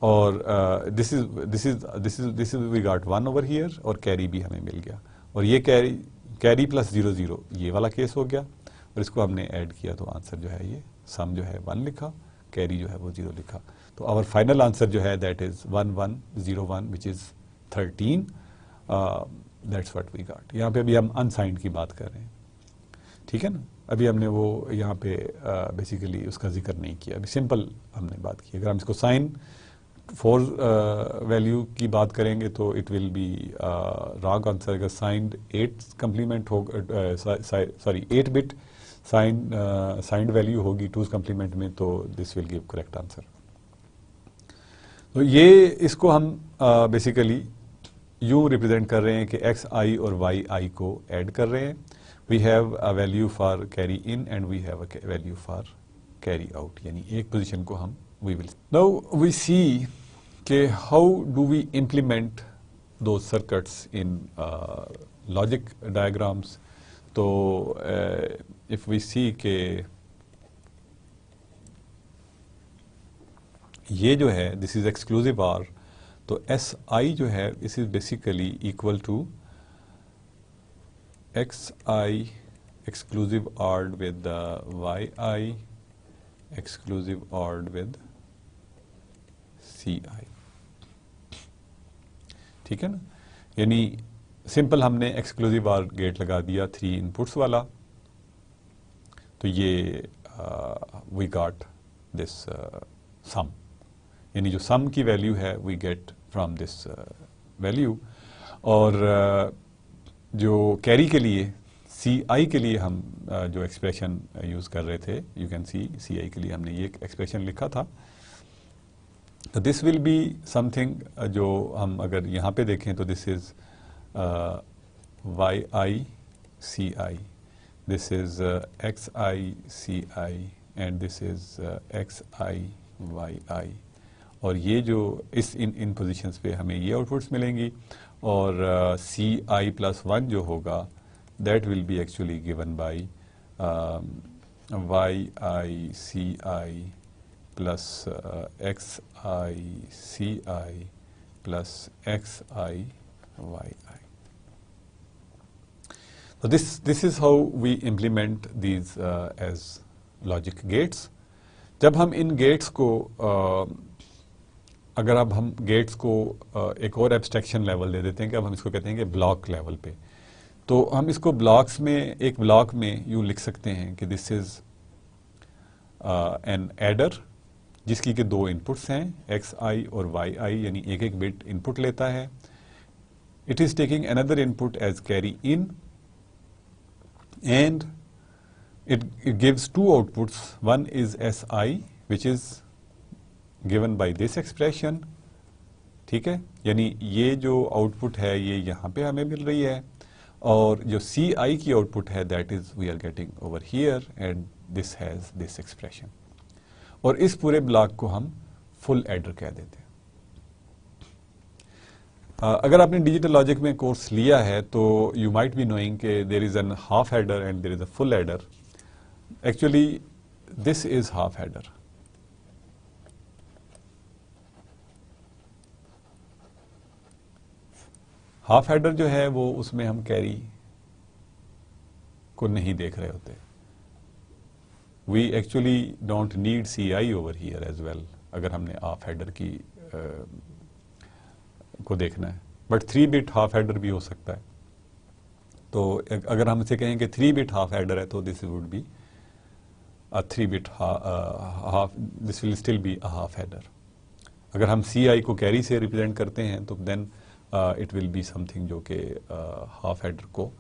और this is we got 1 over here और कैरी भी हमें मिल गया, और ये कैरी प्लस 0 0 ये वाला केस हो गया, और इसको हमने ऐड किया तो आंसर जो है ये सम जो है 1 लिखा, कैरी जो है वो 0 लिखा। तो आवर फाइनल आंसर जो है that is 1 1 0 1 which is 13। That's what we got. यहाँ पे अभी हम अनसाइंड की बात कर रहे हैं, ठीक है ना, अभी हमने वो यहाँ पे बेसिकली उसका जिक्र नहीं किया, अभी सिंपल हमने बात की। अगर हम इसको साइन 4 वैल्यू की बात करेंगे तो it will be wrong answer. अगर साइंड 8 कंप्लीमेंट होगा, सॉरी 8 बिट साइंड वैल्यू होगी 2's कंप्लीमेंट में, तो this will give correct answer. तो ये इसको हम बेसिकली यूं रिप्रेजेंट कर रहे हैं कि एक्स आई और वाई आई को ऐड कर रहे हैं। We have a value for carry in and we have a value for carry out, यानी एक पोजीशन को हम we will now we see कि हाउ डू वी इम्प्लीमेंट दो सर्किट्स इन लॉजिक डायग्राम्स। तो इफ वी सी के ये जो है दिस इज एक्सक्लूसिव आर, तो एस आई जो है this is basically equal to X I exclusive ored with Y I exclusive ored with C आई, ठीक है ना, यानी सिंपल हमने एक्सक्लूसिव आर गेट लगा दिया 3 इनपुट्स वाला, तो ये वी गॉट दिस सम, यानी जो सम की वैल्यू है we get from this value. और जो कैरी के लिए सी आई के लिए हम जो एक्सप्रेशन यूज कर रहे थे, यू कैन सी सी आई के लिए हमने ये एक्सप्रेशन लिखा था। तो दिस विल बी समथिंग जो हम अगर यहाँ पे देखें तो this is Y I C I, this is X I C I and this is X I Y I, और ये जो इस इन पोजीशंस पे हमें ये आउटपुट्स मिलेंगी, और सी आई प्लस 1 जो होगा that will be actually given by Y I C I plus X I C I plus X I Y I. So this is how we implement these as logic gates. जब हम इन gets को अगर अब हम gets को एक और abstraction level दे देते हैं कि अब हम इसको कहते हैं कि ब्लॉक लेवल पे, तो हम इसको ब्लॉक्स में एक ब्लॉक में यूँ लिख सकते हैं कि दिस इज एन एडर जिसकी के 2 इनपुट्स हैं एक्स आई और वाई आई, यानी एक एक बिट इनपुट लेता है। It is taking another input as carry in and it gives 2 outputs. One is SI which is given by this expression, ठीक है, यानी ये जो आउटपुट है ये यहाँ पे हमें मिल रही है, और जो CI की आउटपुट है that is we are getting over here and this has this expression, और इस पूरे ब्लॉक को हम फुल एडर कह देते हैं। अगर आपने डिजिटल लॉजिक में कोर्स लिया है तो यू माइट बी नोइंग कि there is an half adder and there is a full adder. Actually this is half adder, half adder जो है वो उसमें हम कैरी को नहीं देख रहे होते। We actually don't need C I over here as well अगर हमने हाफ एडर की को देखना है, बट 3 बिट हाफ एडर भी हो सकता है। तो अगर हम इसे कहें कि 3 बिट हाफ एडर है तो this would be a 3 bit half, this will still be a half adder. अगर हम सी आई को कैरी से रिप्रेजेंट करते हैं तो then it will be something जो कि हाफ एडर को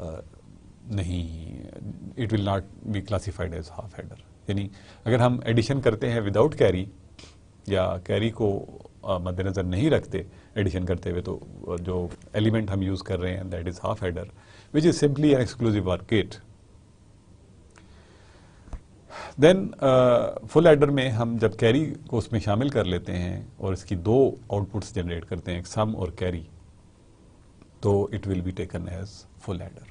नहीं, it will not be classified as half adder. यानी अगर हम एडिशन करते हैं विदाउट कैरी या कैरी को मद्देनज़र नहीं रखते एडिशन करते हुए, तो जो एलिमेंट हम यूज़ कर रहे हैं that is half adder which is simply an exclusive or gate. Then full adder में हम जब कैरी को उसमें शामिल कर लेते हैं और इसकी दो आउटपुट्स जनरेट करते हैं, सम और कैरी, तो it will be taken as full adder.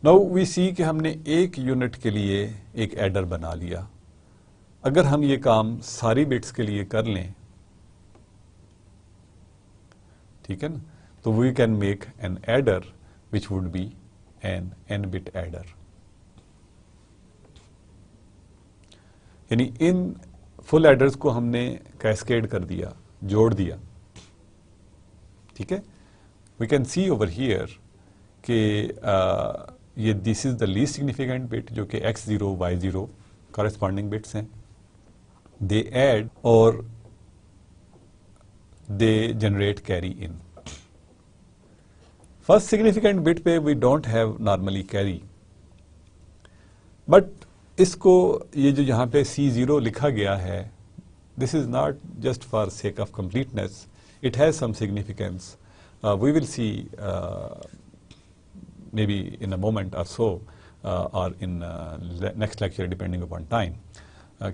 Now we see कि हमने एक यूनिट के लिए एक एडर बना लिया। अगर हम ये काम सारी बिट्स के लिए कर लें, ठीक है ना, तो we can make an adder which would be an N bit adder. यानी इन फुल एडर्स को हमने कैस्केड कर दिया, जोड़ दिया, ठीक है। We can see over here कि ये this is the least significant bit जो कि x0 y0 कॉरेस्पॉन्डिंग बिट्स हैं। दे ऐड और they generate carry in. First significant bit पे we don't have normally carry, but इसको ये जो यहाँ पे C0 लिखा गया है, this is not just for sake of completeness, it has some significance. We will see maybe in a moment or so or in next lecture depending upon time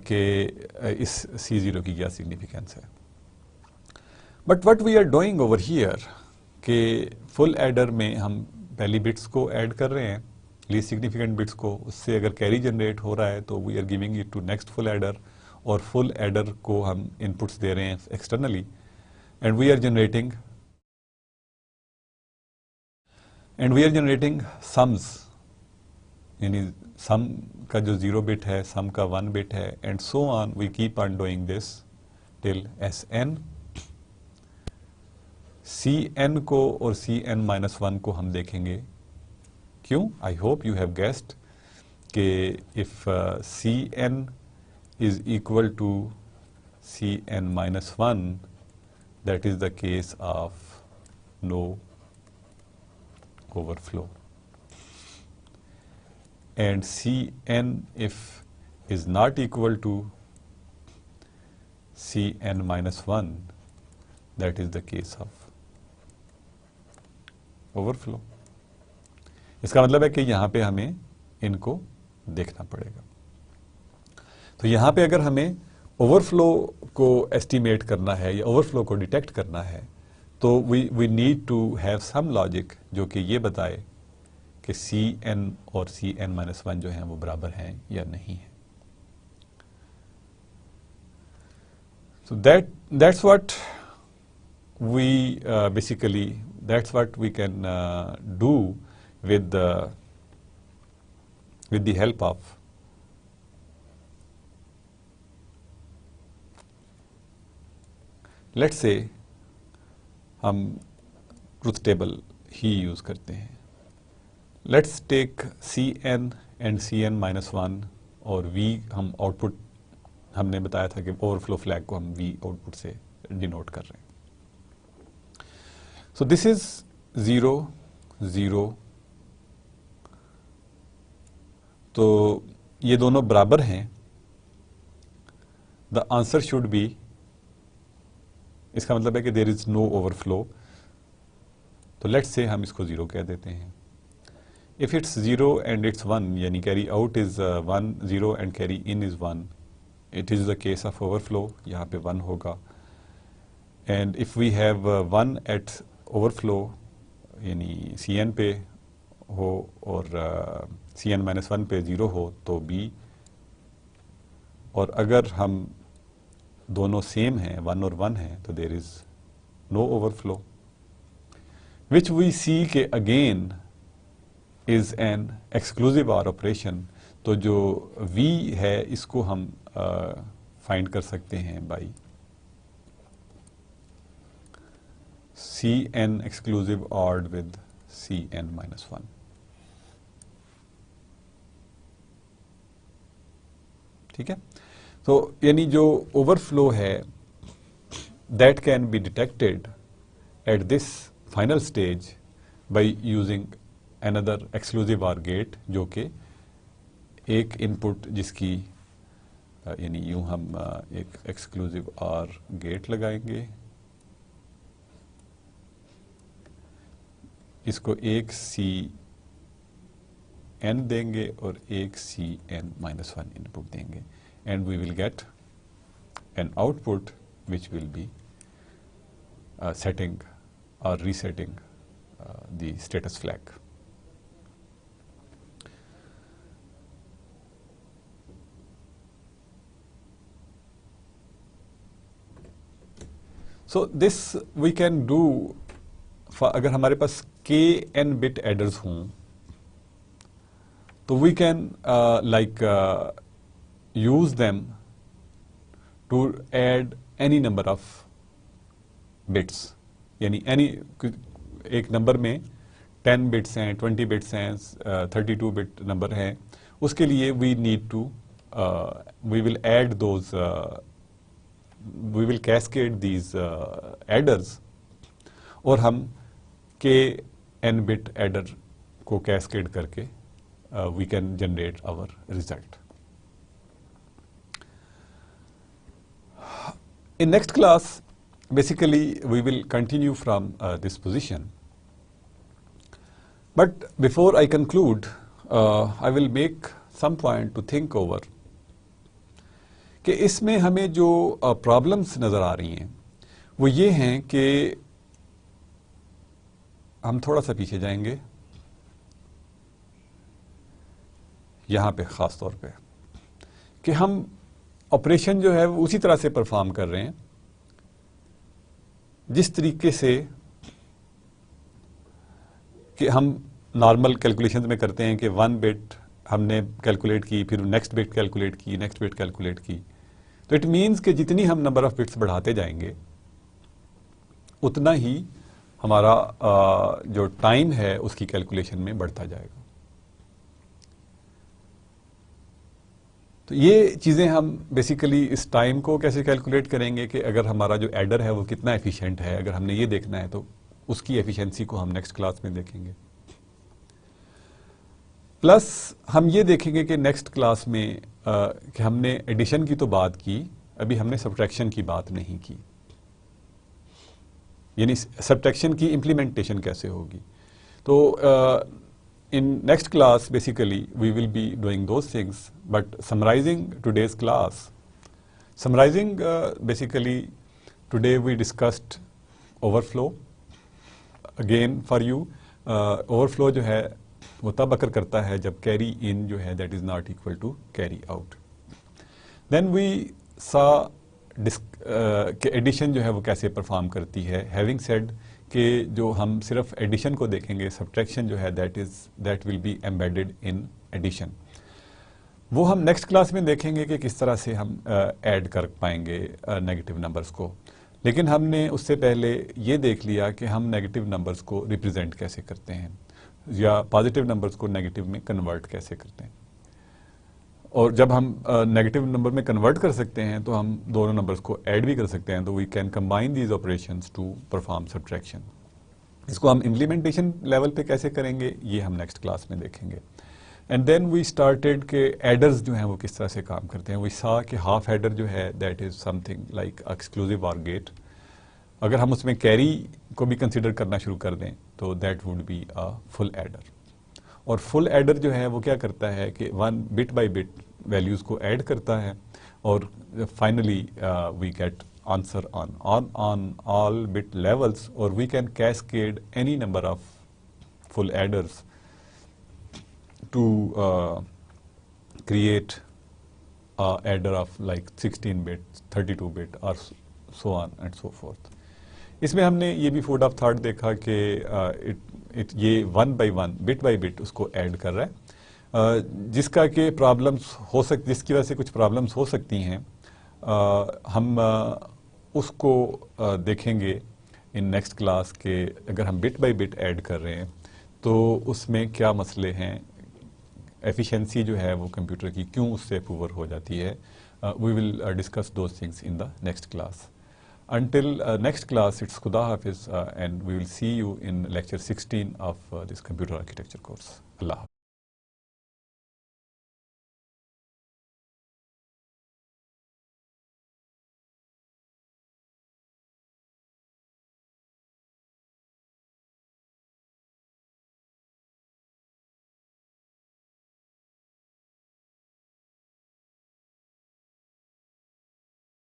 कि इस C0 की क्या significance है। But what we are doing over here कि full adder में हम पहली bits को add कर रहे हैं, least significant bits को, उससे अगर carry generate हो रहा है तो we are giving it to next full adder, और full adder को हम inputs दे रहे हैं externally and we are generating sums, यानी sum का जो 0 बिट है, sum का 1 बिट है, and so on we keep on doing this till Sn। Cn को और Cn-1 को हम देखेंगे। क्यों? I hope you have guessed कि if Cn is equal to Cn-1, that is the case of no overflow, and Cn if is not equal to Cn-1, that is the case of overflow। इसका मतलब है कि यहाँ पे हमें इनको देखना पड़ेगा। तो यहाँ पे अगर हमें ओवरफ्लो को एस्टिमेट करना है या ओवरफ्लो को डिटेक्ट करना है, तो we need to have some logic जो कि ये बताए कि Cn और Cn-1 जो हैं वो बराबर हैं या नहीं है। So that's what we basically that's what we can do with the help of let's say हम ट्रूथ टेबल ही यूज़ करते हैं। Let's take Cn and Cn-1 और V हम आउटपुट, हमने बताया था कि ओवरफ्लो फ्लैग को हम V आउटपुट से डिनोट कर रहे हैं। सो दिस इज 0 0, तो ये दोनों बराबर हैं। द आंसर शुड बी, इसका मतलब है कि देयर इज नो ओवरफ्लो, तो लेट्स से हम इसको 0 कह देते हैं। इफ इट्स 0 एंड इट्स 1, यानी carry out is 1 0 and carry in is 1, it is the case of overflow, यहाँ पे 1 होगा। And if we have 1 at overflow, यानी Cn पे हो और Cn-1 पे 0 हो तो B, और अगर हम दोनों सेम हैं, 1 और 1 हैं, तो there is no overflow, which we see के again is an exclusive or operation. तो जो V है इसको हम फाइंड कर सकते हैं by Cn exclusive ored with Cn-1। ठीक है, तो यानी जो ओवरफ्लो है that can be detected at this final stage by using another exclusive or gate, जो कि एक इनपुट जिसकी यानी यूं हम एक एक्सक्लूसिव और गेट लगाएंगे, इसको एक सी एन देंगे और एक सी एन माइनस 1 इनपुट देंगे, and we will get an output which will be setting or resetting the status flag. So this we can do अगर हमारे पास k n bit adders हों तो we can use them to add any number of bits, यानी एक number में 10 bits हैं, 20 bits हैं, 32 bit number हैं, उसके लिए we will add those, we will cascade these adders, और हम के एन बिट एडर को कैस्केड करके we can generate our result. In next class basically we will continue from this position, but before I conclude I will make some point to think over कि इसमें हमें जो problems नज़र आ रही हैं वो ये हैं कि हम थोड़ा सा पीछे जाएंगे यहाँ पे ख़ास तौर पे कि हम ऑपरेशन जो है वो उसी तरह से परफॉर्म कर रहे हैं जिस तरीके से कि हम नॉर्मल कैलकुलेशन में करते हैं कि 1 बिट हमने कैलकुलेट की, फिर नेक्स्ट बिट कैलकुलेट की, नेक्स्ट बिट कैलकुलेट की, तो इट मीन्स कि जितनी हम नंबर ऑफ बिट्स बढ़ाते जाएंगे उतना ही हमारा जो टाइम है उसकी कैलकुलेशन में बढ़ता जाएगा. तो ये चीज़ें हम बेसिकली इस टाइम को कैसे कैलकुलेट करेंगे कि अगर हमारा जो एडर है वो कितना एफिशिएंट है, अगर हमने ये देखना है तो उसकी एफिशिएंसी को हम नेक्स्ट क्लास में देखेंगे. प्लस हम ये देखेंगे कि नेक्स्ट क्लास में कि हमने एडिशन की तो बात की, अभी हमने सब्ट्रैक्शन की बात नहीं की, यानी सब्ट्रैक्शन की इम्प्लीमेंटेशन कैसे होगी. तो in next class basically we will be doing those things, but summarizing today's class, basically today we discussed overflow again for you. Overflow जो है वो तब अकर करता है जब carry in जो है that is not equal to carry out. Then we saw कि एडिशन जो है वो कैसे परफॉर्म करती है. हैविंग सेड कि जो हम सिर्फ एडिशन को देखेंगे, सब्ट्रैक्शन जो है that will be embedded in addition, वो हम नेक्स्ट क्लास में देखेंगे कि किस तरह से हम ऐड कर पाएंगे नेगेटिव नंबर्स को. लेकिन हमने उससे पहले ये देख लिया कि हम नेगेटिव नंबर्स को रिप्रेजेंट कैसे करते हैं या पॉजिटिव नंबर्स को नेगेटिव में कन्वर्ट कैसे करते हैं. और जब हम नेगेटिव नंबर में कन्वर्ट कर सकते हैं तो हम दोनों नंबर्स को ऐड भी कर सकते हैं, तो we can combine these operations to perform subtraction. इसको हम इम्प्लीमेंटेशन लेवल पे कैसे करेंगे ये हम नेक्स्ट क्लास में देखेंगे. एंड देन वी स्टार्टेड के एडर्स जो हैं वो किस तरह से काम करते हैं. वी सा कि हाफ एडर जो है that is something like exclusive or gate. अगर हम उसमें कैरी को भी कंसिडर करना शुरू कर दें तो that would be a full adder. और फुल एडर जो है वो क्या करता है कि 1 बिट बाय बिट वैल्यूज़ को ऐड करता है और finally we get answer on all bit levels, और we can cascade any number of full adders to create adder of like 16 bit, 32 bit और so on and so forth. इसमें हमने ये भी फूड ऑफ थॉट देखा कि ये 1 by 1 bit by bit उसको ऐड कर रहा है, जिसका कि प्रॉब्लम्स हो सकती, जिसकी वजह से कुछ प्रॉब्लम्स हो सकती हैं. हम उसको देखेंगे इन नेक्स्ट क्लास के अगर हम बिट बाई बिट ऐड कर रहे हैं तो उसमें क्या मसले हैं, एफिशिएंसी जो है वो कंप्यूटर की क्यों उससे पुअर हो जाती है. We will discuss those things in the next class. Until next class, it's Khuda Hafiz, and we will see you in lecture 16 of this computer architecture course. Allah.